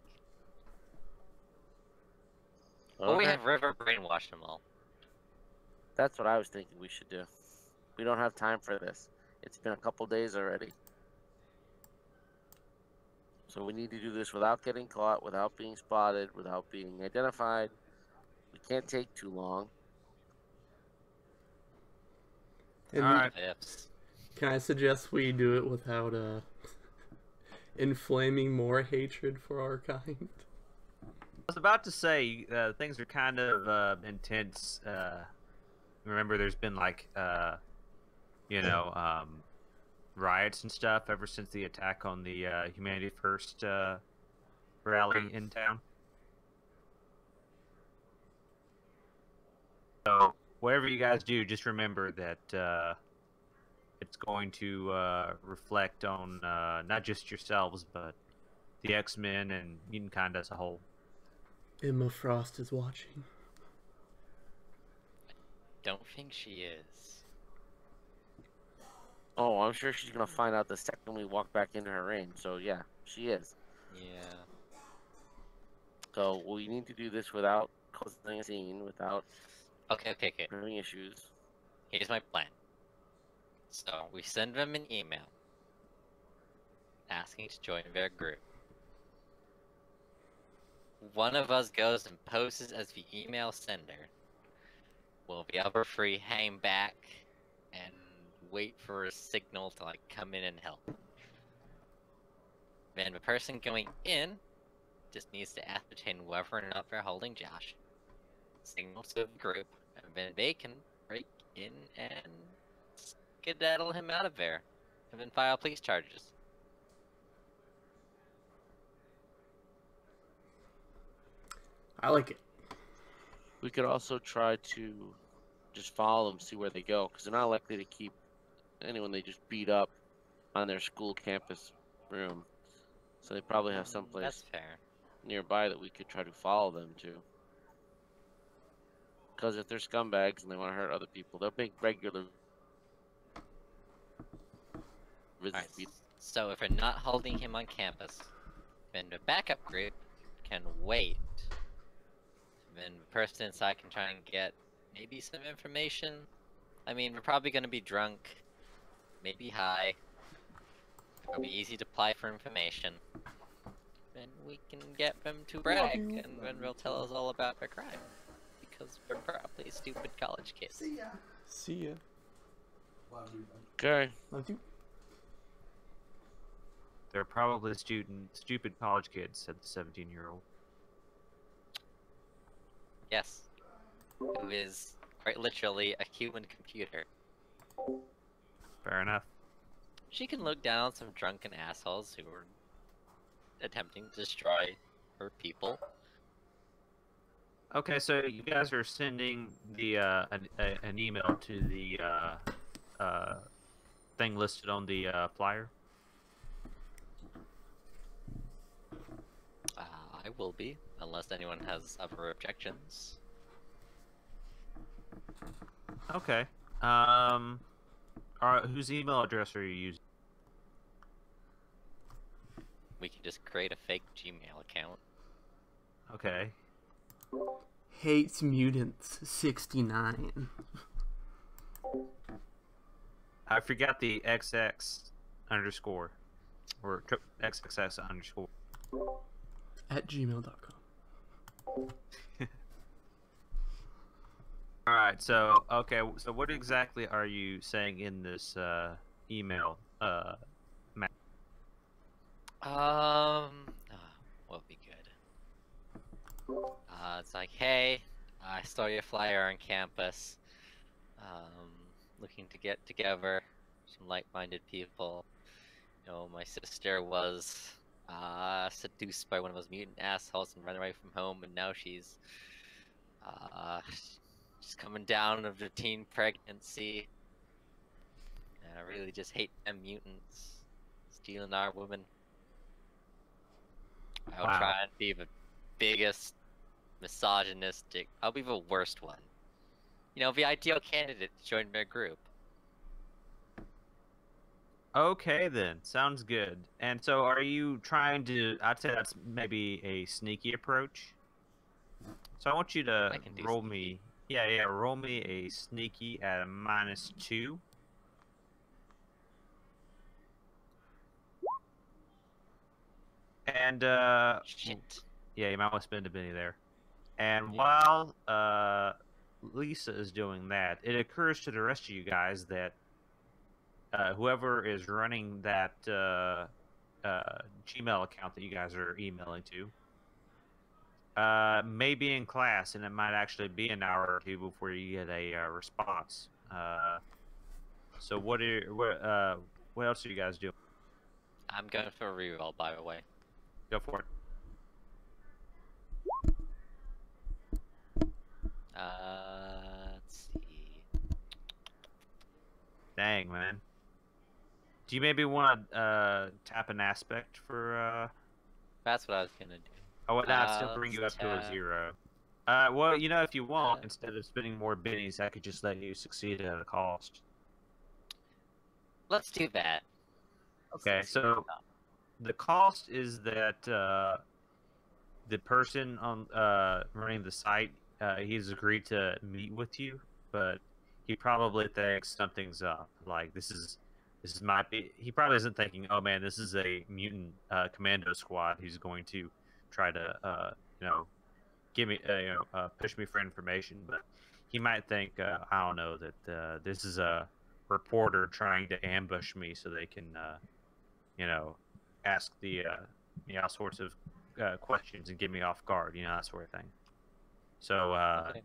Well, we Okay. have River brainwash them all. That's what I was thinking we should do. We don't have time for this. It's been a couple days already. So we need to do this without getting caught, without being spotted, without being identified. We can't take too long. And Alright. Ifs. can I suggest we do it without inflaming more hatred for our kind? I was about to say things are kind of intense. Remember, there's been like riots and stuff ever since the attack on the Humanity First rally in town. So whatever you guys do, just remember that it's going to reflect on not just yourselves, but the X-Men and Mutant as a whole. Emma Frost is watching. Don't think she is. Oh, I'm sure she's gonna find out the second we walk back into her reign. So yeah, she is. Yeah. So we need to do this without causing a scene, without Okay. having issues. Here's my plan. So, we send them an email asking to join their group. One of us goes and poses as the email sender. will the other three hang back and wait for a signal to like come in and help. Then the person going in just needs to ascertain whether or not they're holding Josh. Signal to the group, and then they can break in and skedaddle him out of there, and then file police charges. I like it. We could also try to just follow them, see where they go, because they're not likely to keep anyone they just beat up on their school campus room. So they probably have someplace That's fair. nearby that we could try to follow them to. Because if they're scumbags and they want to hurt other people, they'll make regular visits. Alright, so if we're not holding him on campus, then the backup group can wait. Then the person inside can try and get maybe some information. I mean, we're probably going to be drunk, maybe high. It'll be easy to apply for information. Then we can get them to brag, and then they'll tell us all about their crime. Because we're probably stupid college kids. See ya. Okay. Love you. They're probably stupid college kids, said the 17-year-old. Yes. Who is quite literally a human computer. Fair enough. She can look down on some drunken assholes who are attempting to destroy her people. Okay, so you guys are sending the an email to the thing listed on the flyer. I will be, unless anyone has other objections. Okay. Whose email address are you using? We can just create a fake Gmail account. Okay. Hates mutants 69. I forgot the XX underscore or XXS underscore. At gmail.com. All right. So okay. So what exactly are you saying in this email? Matt? What would be good? It's like, hey, I saw your flyer on campus. Looking to get together some like-minded people. You know, my sister was seduced by one of those mutant assholes and ran away from home, and now she's coming down of the teen pregnancy. And I really just hate them mutants stealing our women. I'll Wow. try and be the biggest misogynistic. I'll be the worst one. You know, the ideal candidate to join their group. Okay, then. Sounds good. And so are you trying to... I'd say that's maybe a sneaky approach. So I want you to I can do roll sneaky. me... Yeah, roll me a sneaky at a -2. And, Shit. yeah, you might want to spend a penny there. And Yeah. while Lisa is doing that, it occurs to the rest of you guys that whoever is running that Gmail account that you guys are emailing to may be in class, and it might actually be an hour or two before you get a response. So what else are you guys doing? I'm going for a reroll, by the way. Go for it. Let's see. Dang, man. Do you maybe want to tap an aspect for? That's what I was gonna do. Oh, well, that'd still bring let's you up to a tap. 0. Well, you know, if you want, instead of spending more bennies, I could just let you succeed at a cost. Let's do that. Okay, so the cost is that the person on running the site, he's agreed to meet with you, but he probably thinks something's up. Like this might be. He probably isn't thinking, oh man, this is a mutant commando squad who's going to try to give me push me for information. But he might think, I don't know, that this is a reporter trying to ambush me so they can, ask the all sorts of questions and get me off guard, that sort of thing. So, Okay.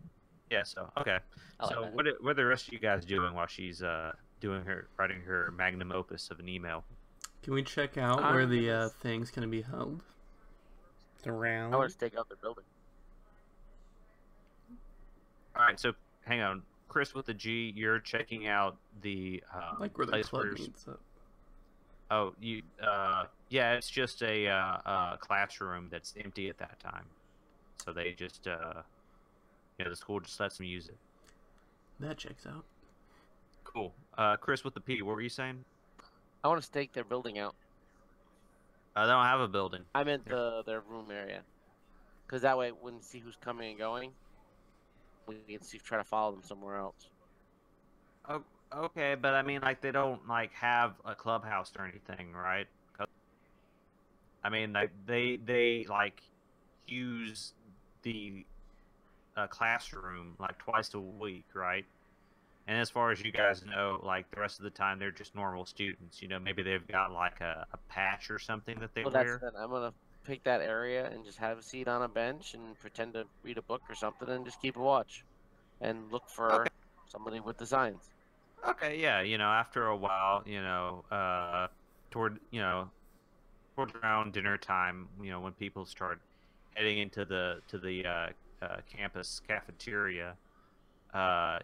yeah, so, okay. I like So, that. what are the rest of you guys doing while she's writing her magnum opus of an email? Can we check out where I'm the gonna thing's gonna be held? The I want rally? to stake out the building. All right, so hang on. Chris with the G, you're checking out the Like where the place club where meets up. Oh, yeah, it's just a classroom that's empty at that time. So they just, the school just lets them use it. That checks out. Cool. Chris with the P, what were you saying? I want to stake their building out. They don't have a building. I meant their room area, because that way when we see who's coming and going, we can see try to follow them somewhere else. Oh, okay, but I mean, like, they don't, like, have a clubhouse or anything, right? 'Cause, I mean, like, they like, use the classroom, like, twice a week, right? And as far as you guys know, like, the rest of the time, they're just normal students. Maybe they've got, like, a patch or something that they Well, wear. that's it. I'm gonna pick that area and just have a seat on a bench and pretend to read a book or something and just keep a watch, and look for Okay. somebody with the signs. Okay, yeah, after a while, toward, toward around dinner time, when people start heading into the campus cafeteria,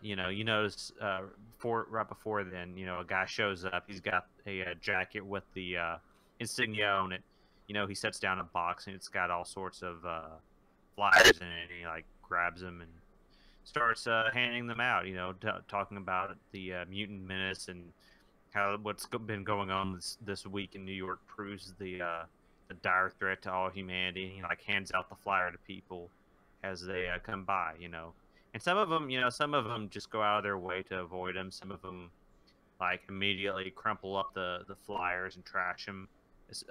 you notice right before then, a guy shows up. He's got a jacket with the insignia on it. He sets down a box and it's got all sorts of flyers in it. And he like grabs them and starts handing them out. Talking about the mutant menace and how what's been going on this week in New York proves the dire threat to all humanity. And he like hands out the flyer to people as they come by. And some of them just go out of their way to avoid him. Some of them like immediately crumple up the flyers and trash them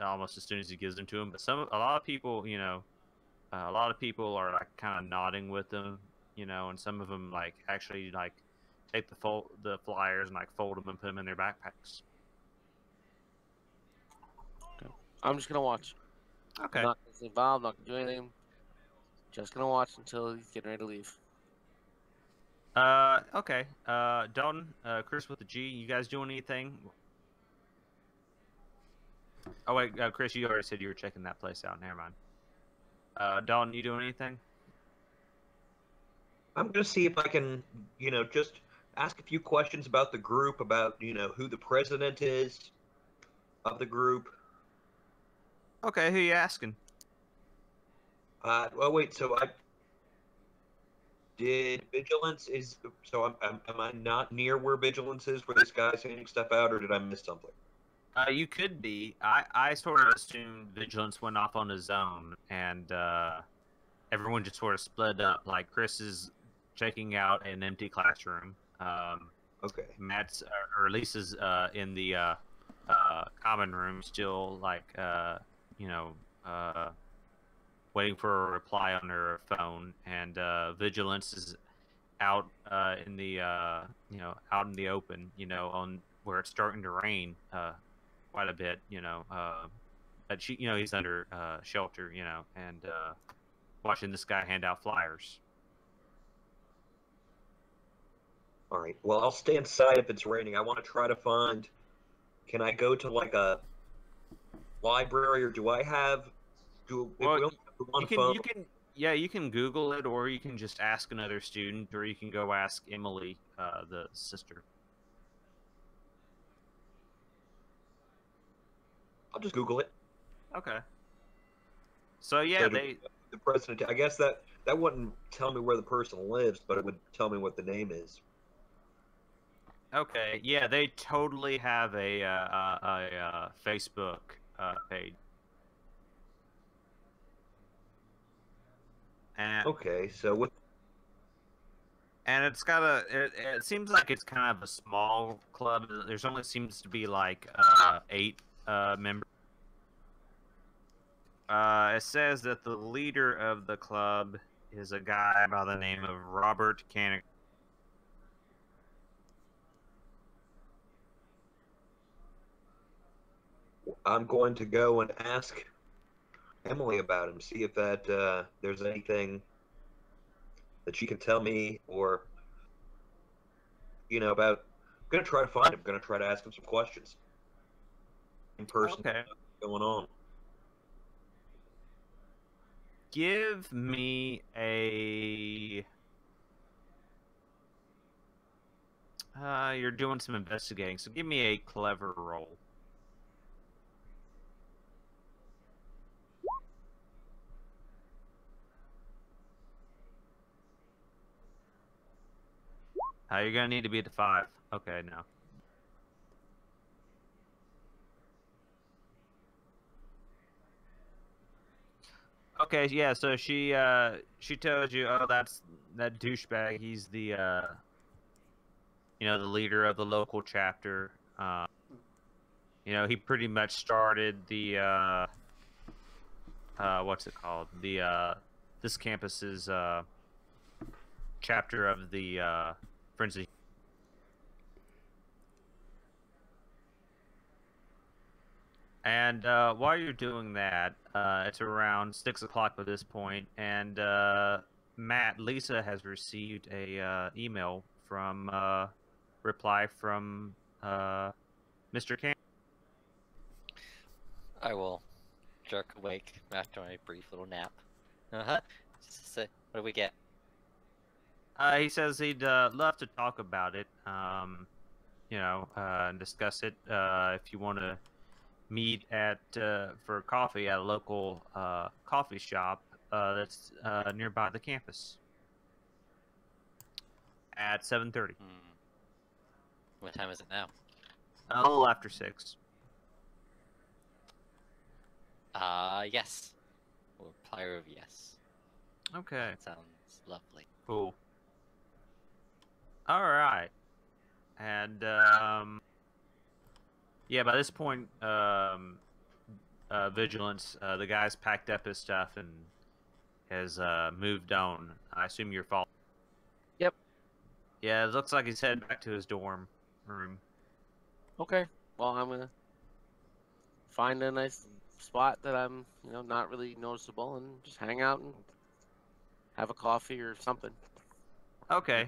almost as soon as he gives them to them. But a lot of people, a lot of people are like kind of nodding with them, and some of them like actually like take the flyers and like fold them and put them in their backpacks. I'm just gonna watch. Okay. I'm not gonna get involved. Not gonna do anything. Just gonna watch until he's getting ready to leave. Okay. Dalton, Chris with the G, you guys doing anything? Oh wait, Chris, you already said you were checking that place out. Never mind. Dalton, you doing anything? I'm gonna see if I can, just ask a few questions about the group, about who the president is of the group. Okay, who you asking? Well, wait. So I did vigilance is. So am I not near where vigilance is, where this guy's handing stuff out, or did I miss something? You could be. I sort of assumed vigilance went off on his own, and everyone just sort of split up. Like Chris is checking out an empty classroom. Okay. Matt's or Lisa's in the common room, still like waiting for a reply on her phone, and vigilance is out in the out in the open, on where it's starting to rain quite a bit, but he's under shelter, and watching this guy hand out flyers. All right. Well, I'll stay inside if it's raining. I want to try to find. Can I go to like a library, or do I have? If we only have one phone. You can Google it, or you can just ask another student, or you can go ask Emily, the sister. I'll just Google it. Okay. So yeah, So the president. I guess that wouldn't tell me where the person lives, but it would tell me what the name is. Okay, yeah, they totally have a Facebook page. And Okay, so it's got it seems like it's kind of a small club. There's only seems to be like 8 members. It says that the leader of the club is a guy by the name of Robert I'm going to go and ask Emily about him, see if that there's anything that she can tell me, or about. I'm gonna try to find him. I'm gonna try to ask him some questions in person. Okay. What's going on? Give me a. You're doing some investigating, so give me a clever roll. You're gonna need to be at the 5. Okay, no. Okay, yeah. So she told you, oh, that's that douchebag. He's the the leader of the local chapter. He pretty much started the what's it called? The this campus's chapter of the Friends of. And while you're doing that, it's around 6 o'clock at this point, and Matt, Lisa has received a email from reply from Mr. Cam. I will jerk awake after my brief little nap. What do we get? He says he'd love to talk about it, and discuss it. If you want to meet at for coffee at a local coffee shop that's nearby the campus at 7:30. What time is it now? A little after 6. Yes. We'll reply of yes. Okay. That sounds lovely. Cool. All right. And yeah, by this point, Vigilance, the guy's packed up his stuff and has moved on. I assume you're following. Yep. Yeah, it looks like he's heading back to his dorm room. Okay. Well, I'm gonna find a nice spot that I'm, not really noticeable, and just hang out and have a coffee or something. Okay.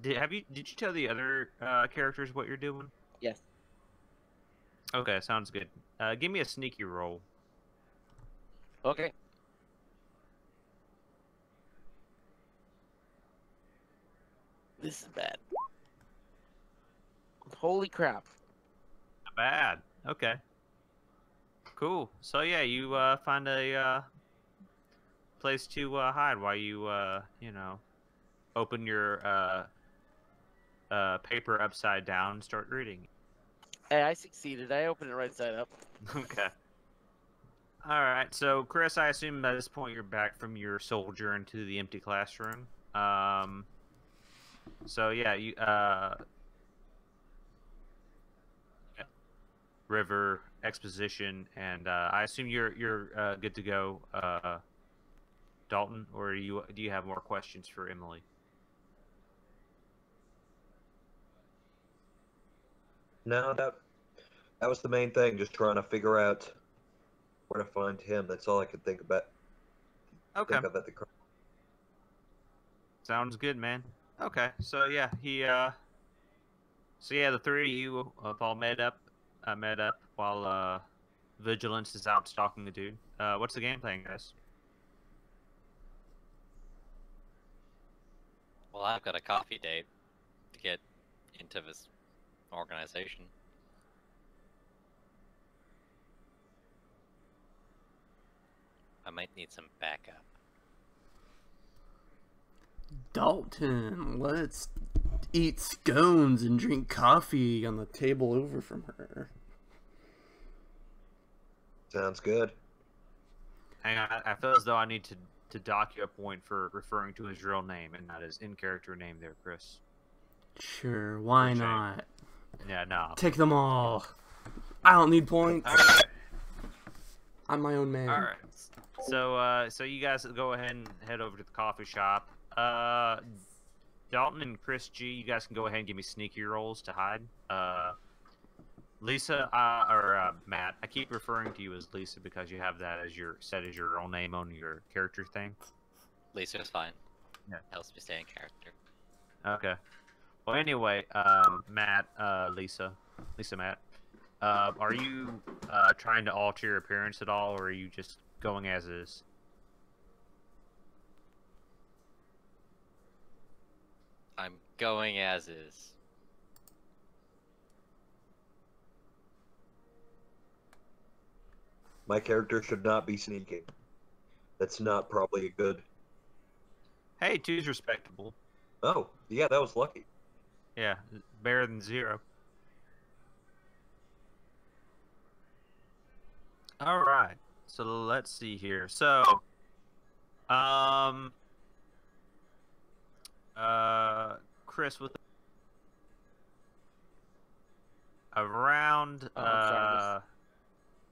Did you tell the other characters what you're doing? Yes. Okay, sounds good. Give me a sneaky roll. Okay. This is bad. Holy crap. Not bad. Okay. Cool. So yeah, you find a place to hide while you open your paper upside down and start reading. Hey, I succeeded. I opened it right side up. Okay. All right. So Chris, I assume by this point you're back from your soldier into the empty classroom. So yeah, you River, exposition, and I assume you're good to go, Dalton, or do you have more questions for Emily? No, that was the main thing. Just trying to figure out where to find him. That's all I could think about. Okay. Think of at the current. Sounds good, man. Okay, so yeah, the three of you have all met up while Vigilance is out stalking the dude. What's the game plan, guys? Well, I've got a coffee date to get into this organization. I might need some backup. Dalton, let's eat scones and drink coffee on the table over from her. Sounds good. Hang on, I feel as though I need to dock you a point for referring to his real name and not his in-character name there, Chris. Sure, why Okay. not? Yeah, no. Take them all. I don't need points. Alright. I'm my own man. Alright. So you guys go ahead and head over to the coffee shop. Dalton and Chris G, you guys can go ahead and give me sneaky rolls to hide. Lisa, Matt, I keep referring to you as Lisa because you have that as your own name on your character thing. Lisa's fine. Yeah. Helps me stay in character. Okay. Well, anyway, Matt, Lisa, Matt, are you trying to alter your appearance at all, or are you just going as is? I'm going as is. My character should not be sneaking. That's not probably a good. Hey, two's respectable. Oh, yeah, that was lucky. Yeah, better than 0. All right. So let's see here. So, Chris, with around, Oh, I'm sorry,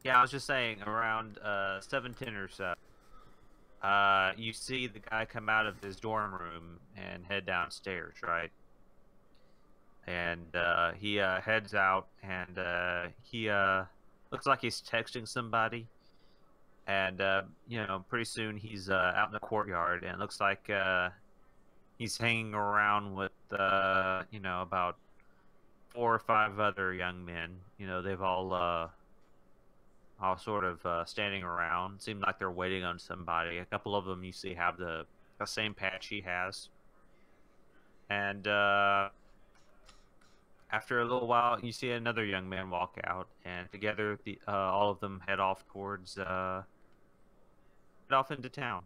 yeah, I was just saying around 7:10 or so. You see the guy come out of his dorm room and head downstairs, right? And he heads out, and he looks like he's texting somebody. And you know, pretty soon he's out in the courtyard, and it looks like he's hanging around with you know, about 4 or 5 other young men. You know, they've all sort of standing around. Seem like they're waiting on somebody. A couple of them you see have the same patch he has. And after a little while, you see another young man walk out, and together all of them head off towards head off into town.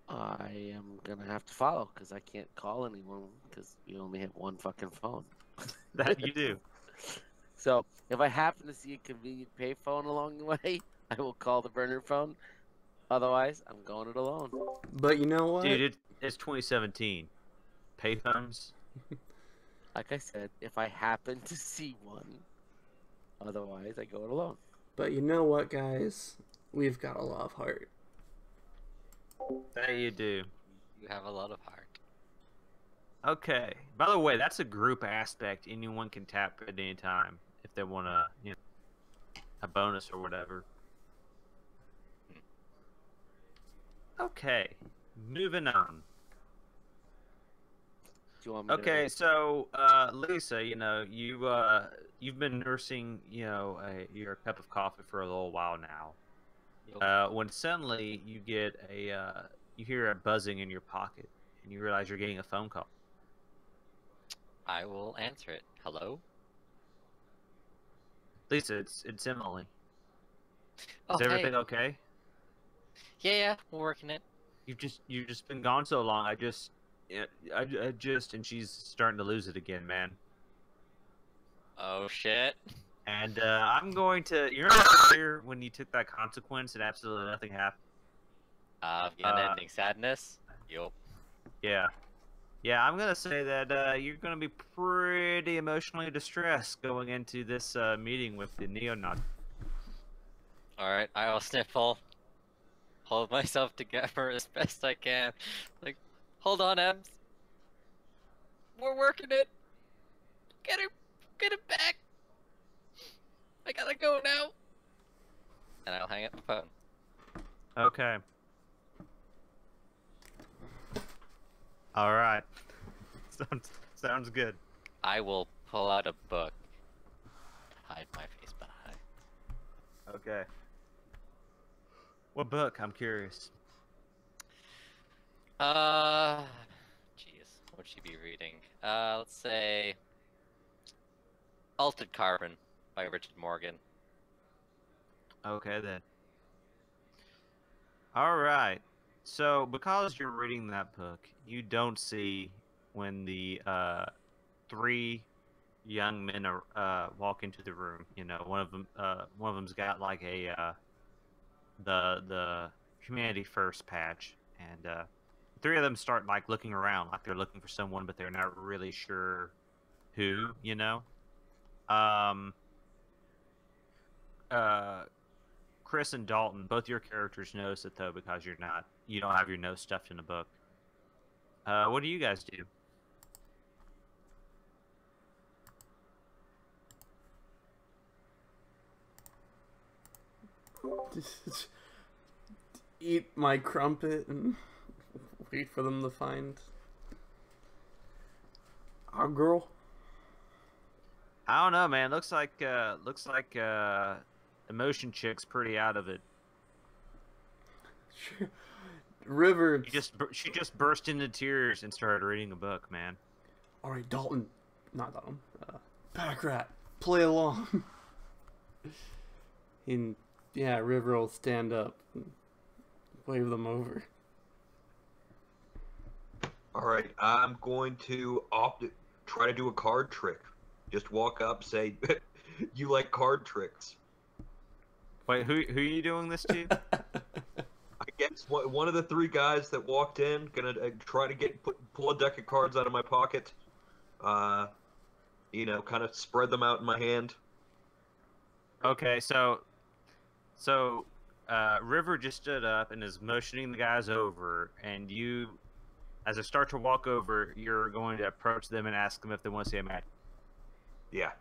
I am gonna have to follow because I can't call anyone because we only have one fucking phone. That you do. So if I happen to see a convenient payphone along the way, I will call the burner phone. Otherwise, I'm going it alone. But you know what? Dude, it's 2017. Payphones. Like I said, if I happen to see one. Otherwise, I go it alone. But you know what, guys? We've got a lot of heart. That you do. You have a lot of heart. Okay. By the way, that's a group aspect. Anyone can tap at any time if they want to, you know, a bonus or whatever. Okay. Moving on. Do you want me to... Okay, so Lisa, you know, you've been nursing, you know, your cup of coffee for a little while now. When suddenly you get you hear a buzzing in your pocket, and you realize you're getting a phone call. I will answer it. Hello? Lisa, it's Emily. Oh, Is everything hey. okay? Yeah, we're working it. You've just been gone so long. I just, and she's starting to lose it again, man. Oh shit. And I'm going to. You're not here when you took that consequence and absolutely nothing happened. The unending sadness. Yup. Yeah. Yeah, I'm gonna say that you're gonna be pretty emotionally distressed going into this meeting with the neo-Nazi. Alright, I will sniffle. Hold myself together as best I can. Like, hold on, Ems. We're working it. Get him back. I gotta go now. And I'll hang up the phone. Okay. All right. Sounds good. I will pull out a book. Hide my face behind. Okay. What book? I'm curious. Jeez, what'd she be reading? Let's say Altered Carbon by Richard Morgan. Okay then. All right. So because you're reading that book, you don't see when the 3 young men walk into the room. You know, one of them's got like a the Humanity First patch, and 3 of them start like looking around, like they're looking for someone, but they're not really sure who. You know. Chris and Dalton, both your characters notice it though because you don't have your nose stuffed in a book. What do you guys do? Just eat my crumpet and wait for them to find our girl. I don't know, man. Looks like Emotion Chick's pretty out of it. River. She just burst into tears and started reading a book, man. All right, Dalton. Not Dalton. Pack Rat, play along. And yeah, River will stand up and wave them over. All right, I'm going to try to do a card trick. Just walk up, say, "You like card tricks?" Wait, who are you doing this to? I guess one of the three guys that walked in gonna try to pull a deck of cards out of my pocket. You know, kind of spread them out in my hand. Okay, so River just stood up and is motioning the guys over, and you, as I start to walk over, you're going to approach them and ask them if they want to see a match. Yeah.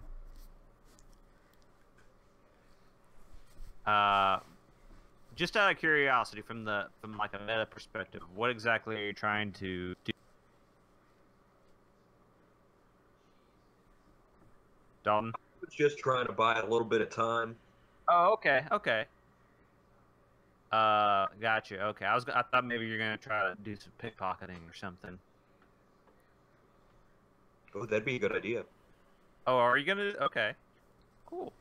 Just out of curiosity, from like a meta perspective, what exactly are you trying to do? Dalton? I was just trying to buy a little bit of time. Oh, okay. Gotcha. Okay, I thought maybe you're gonna try to do some pickpocketing or something. Oh, that'd be a good idea. Oh, are you gonna? Okay, cool.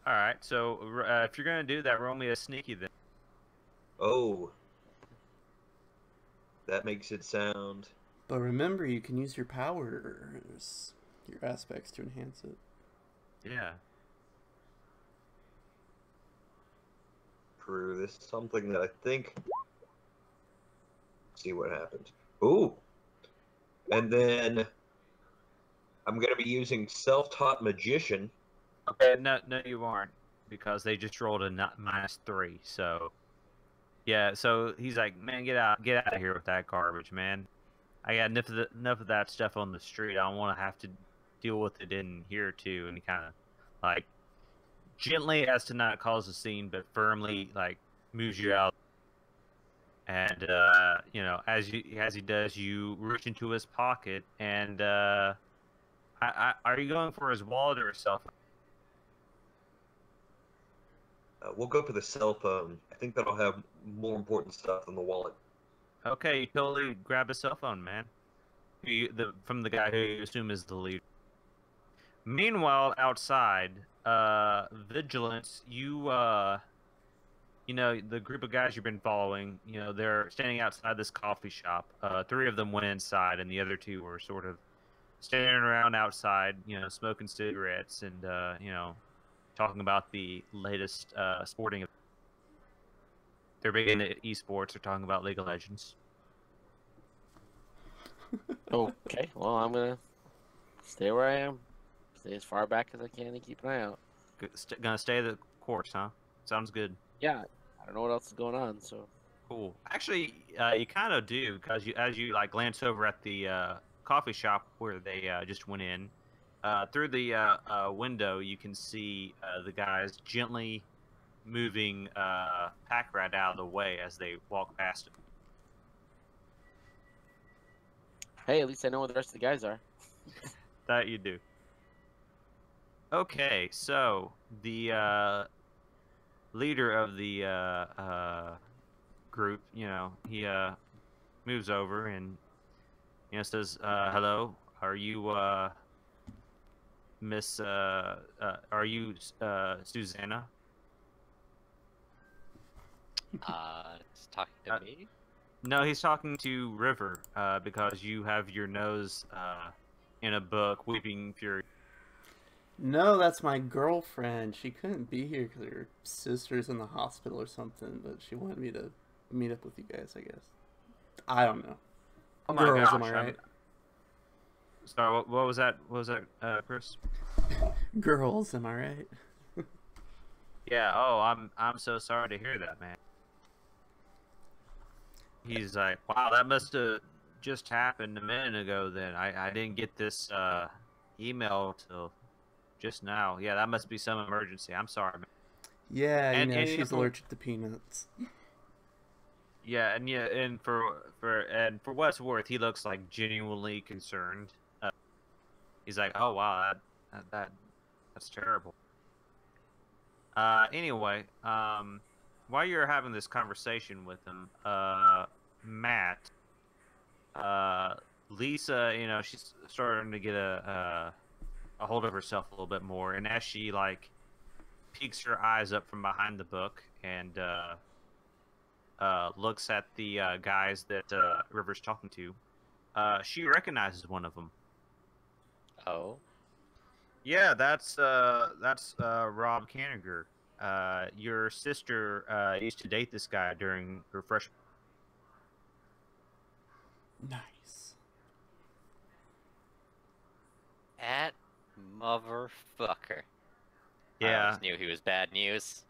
All right. So if you're gonna do that, roll me a sneaky then. Oh, that makes it sound. But remember, you can use your powers, your aspects to enhance it. Yeah. True. This is something that I think. See what happens. Ooh. And then I'm going to be using Self-Taught Magician. Okay. No, you aren't, because they just rolled a -3. So. Yeah. So he's like, man, get out of here with that garbage, man. I got enough of that stuff on the street. I don't want to have to deal with it in here too. And he kind of like gently, as to not cause a scene, but firmly like moves you out. And you know, as he does, you reach into his pocket and are you going for his wallet or his cell phone? We'll go for the cell phone. I think that'll have more important stuff than the wallet. Okay, you totally grab a cell phone, man. From the guy who you assume is the leader. Meanwhile, outside, Vigilance, you know, the group of guys you've been following, you know, they're standing outside this coffee shop. 3 of them went inside, and the other 2 were sort of standing around outside, you know, smoking cigarettes and, you know, talking about the latest sporting. They're big into esports. They're talking about League of Legends. Okay, well, I'm gonna stay where I am. Stay as far back as I can and keep an eye out. Gonna stay the course, huh? Sounds good. Yeah, I don't know what else is going on, so. Cool. Actually, you kind of do, because as you like glance over at the coffee shop where they just went in, through the window, you can see the guys gently moving Pack Rat out of the way as they walk past him. Hey, at least I know where the rest of the guys are. That you do. Okay, so the leader of the group, you know, he moves over and, you know, says, "Hello, are you Miss? Are you Susanna?" It's talking to me. No, he's talking to River, because you have your nose in a book, Weeping Fury. No, that's my girlfriend. She couldn't be here because her sister's in the hospital or something, but she wanted me to meet up with you guys, I guess. I don't know. Oh my Girls, gosh, am I right? Sorry, what was that? What was that, Chris? Girls, am I right? Yeah. Oh, I'm so sorry to hear that, man. He's like, wow, that must have just happened a minute ago. Then I didn't get this email till just now. Yeah, that must be some emergency. I'm sorry, man. Yeah, And- and she's for- allergic to peanuts. Yeah, and for what it's worth, he looks like genuinely concerned. He's like, "Oh wow, that's terrible." Anyway, while you're having this conversation with him, Matt, Lisa, she's starting to get a hold of herself a little bit more, and as she like peeks her eyes up from behind the book and looks at the guys that River's talking to, she recognizes one of them. Oh. Yeah, that's Rob Kanigher. Your sister used to date this guy during her freshman. Nice. That motherfucker. I Yeah, always knew he was bad news.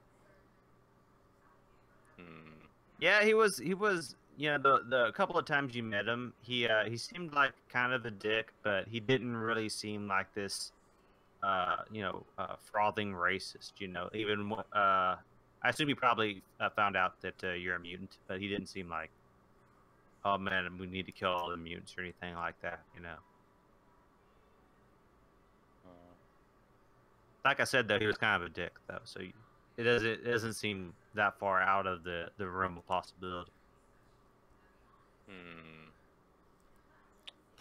Hmm. yeah, he was. The couple of times you met him, he seemed like kind of a dick, but he didn't really seem like this, frothing racist. Even I assume he probably found out that you're a mutant, but he didn't seem like, oh man, we need to kill all the mutants or anything like that. Like I said, though, he was kind of a dick, though, so it doesn't seem that far out of the realm of possibility.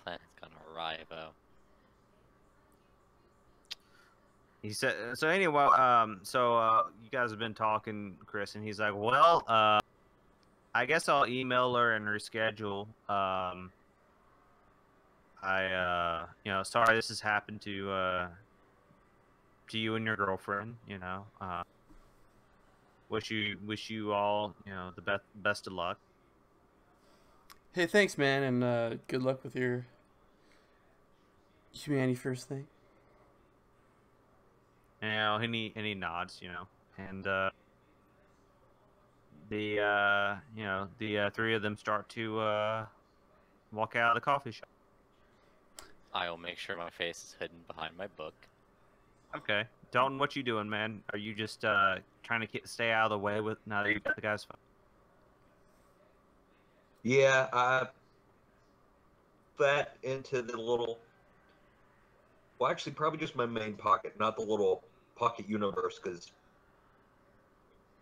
Plan's gone awry, though. He said, so anyway, you guys have been talking, Chris, and he's like, well, I guess I'll email her and reschedule. Sorry this has happened to you and your girlfriend, wish you all, the best of luck. Hey, thanks, man, and good luck with your Humanity First thing. And he nods, and the three of them start to walk out of the coffee shop. I'll make sure my face is hidden behind my book. Okay, Dalton, what you doing, man? Are you just trying to stay out of the way with now that you got the guy's phone? Yeah, I that into the little. Well, actually, probably just my main pocket, not the little pocket universe, because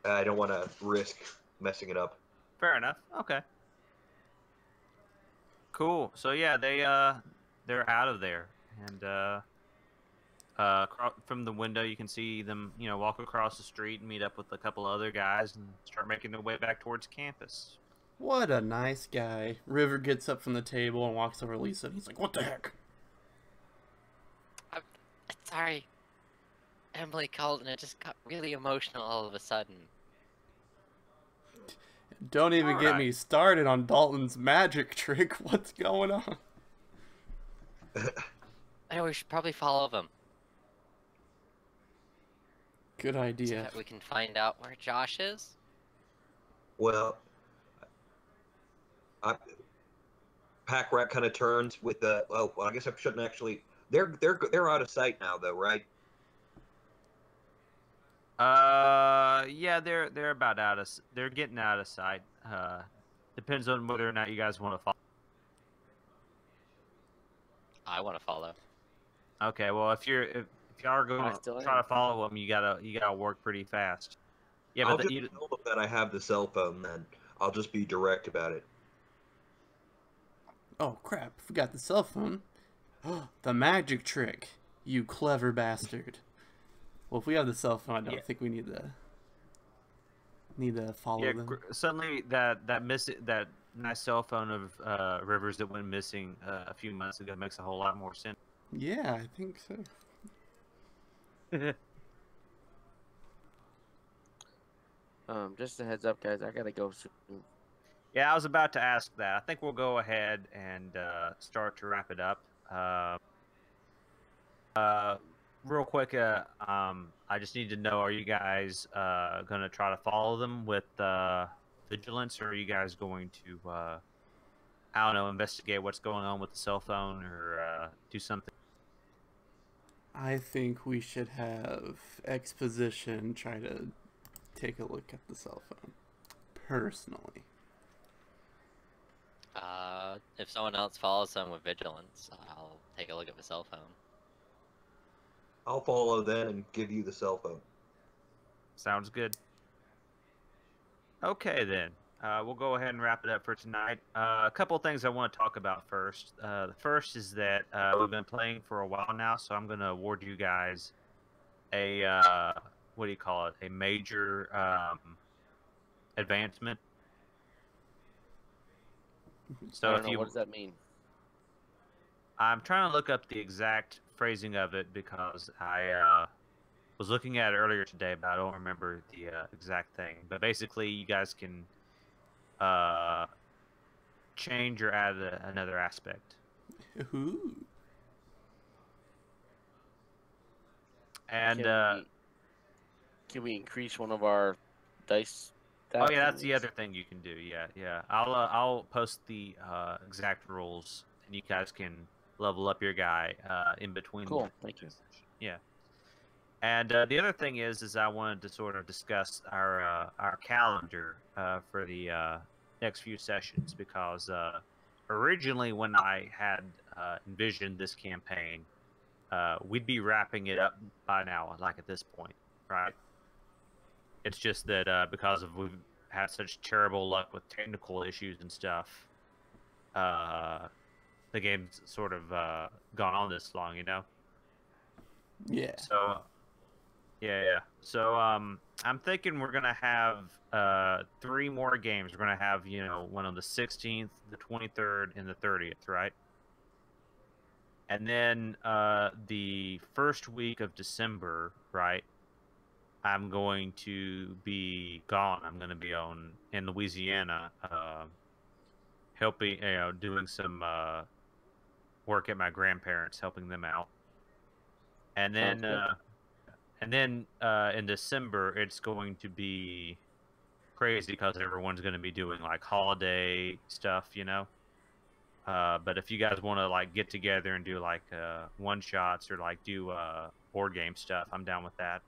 I don't want to risk messing it up. Fair enough. Okay. Cool. So yeah, they're out of there, and from the window you can see them, walk across the street and meet up with a couple other guys and start making their way back towards campus. What a nice guy. River gets up from the table and walks over to Lisa, and he's like, what the heck? I'm sorry. Emily called and it just got really emotional all of a sudden. Don't even get Alright. me started on Dalton's magic trick. What's going on? I know we should probably follow them. Good So idea. that we can find out where Josh is. Well, Pack Rat kind of turns with the. Oh, well, I guess I shouldn't actually. They're out of sight now, though, right? Yeah, they're about they're getting out of sight. Depends on whether or not you guys want to follow. I want to follow. Okay, well, if you are going I to still try am. to follow them, you gotta work pretty fast. Yeah, I'll but just you, tell them that I have the cell phone. Then I'll just be direct about it. Oh, crap. Forgot the cell phone. The magic trick. You clever bastard. Well, if we have the cell phone, I don't Yeah. think we need to follow yeah, them. suddenly that nice cell phone of Rivers that went missing a few months ago makes a whole lot more sense. Yeah, I think so. Just a heads up, guys. I gotta go soon. Yeah, I was about to ask that. I think we'll go ahead and start to wrap it up. Real quick, I just need to know: are you guys gonna try to follow them with vigilance, or are you guys going to, I don't know, investigate what's going on with the cell phone, or do something? I think we should have exposition try to take a look at the cell phone. Personally. If someone else follows them with vigilance, I'll take a look at the cell phone. I'll follow then and give you the cell phone. Sounds good. Okay, then. We'll go ahead and wrap it up for tonight. A couple of things I want to talk about first. The first is that we've been playing for a while now, so I'm going to award you guys a, what do you call it, a major advancement. So I if don't know, you, what does that mean? I'm trying to look up the exact phrasing of it because I was looking at it earlier today, but I don't remember the exact thing. But basically, you guys can change or add another aspect. Ooh. And Can we increase one of our dice? oh yeah, that's the other thing you can do. Yeah. I'll post the exact rules, and you guys can level up your guy in between. Cool, thank you. Yeah. And the other thing is I wanted to sort of discuss our calendar for the next few sessions, because originally when I had envisioned this campaign, we'd be wrapping it up by now, like at this point, right? It's just that because we've had such terrible luck with technical issues and stuff, the game's sort of gone on this long, you know? Yeah. So, yeah. So, I'm thinking we're gonna have 3 more games. We're gonna have, one on the 16th, the 23rd, and the 30th, right? And then the first week of December, right? I'm going to be gone. I'm going to be in Louisiana, helping, doing some work at my grandparents, helping them out. And then, in December, it's going to be crazy because everyone's going to be doing like holiday stuff, But if you guys want to like get together and do like one shots or like do board game stuff, I'm down with that.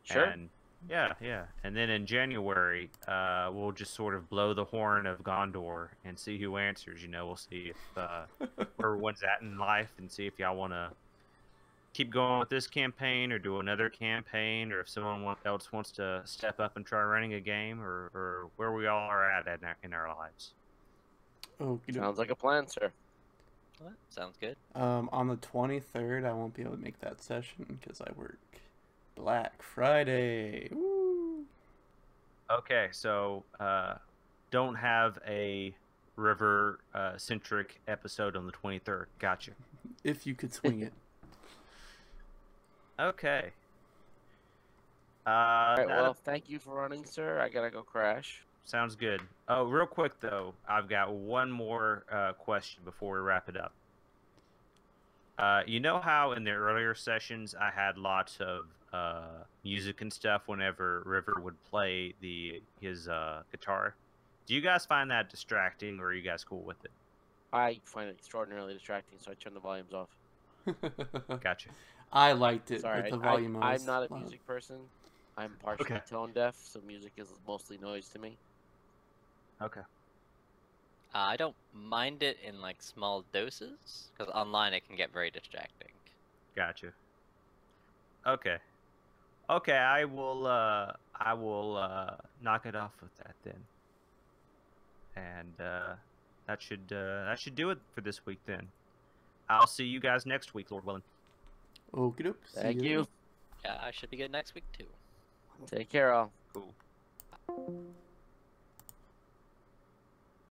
Sure. And yeah. And then in January, we'll just sort of blow the horn of Gondor and see who answers. We'll see if where everyone's at in life, and see if y'all want to keep going with this campaign or do another campaign, or if someone else wants to step up and try running a game, or where we all are at in our lives. Sounds like a plan, sir. Well, sounds good. On the 23rd, I won't be able to make that session because I work Black Friday. Woo. Okay, so don't have a river centric episode on the 23rd. Gotcha. If you could swing it. Okay. All right, well, thank you for running, sir. I gotta go crash. Sounds good. Oh, real quick though, I've got one more question before we wrap it up. You know how in the earlier sessions I had lots of music and stuff whenever River would play his guitar? Do you guys find that distracting, or are you guys cool with it? I find it extraordinarily distracting, so I turn the volumes off. Gotcha. I liked it, Sorry, but the volume was I'm not a loud. music person. I'm partially Okay. tone deaf, so music is mostly noise to me. Okay. I don't mind it in like small doses, because online it can get very distracting. Gotcha. Okay. Okay, I will knock it off with that then. And that should do it for this week then. I'll see you guys next week, Lord willing. Okie doke. Thank you. Yeah, I should be good next week too. Take care, all. Cool.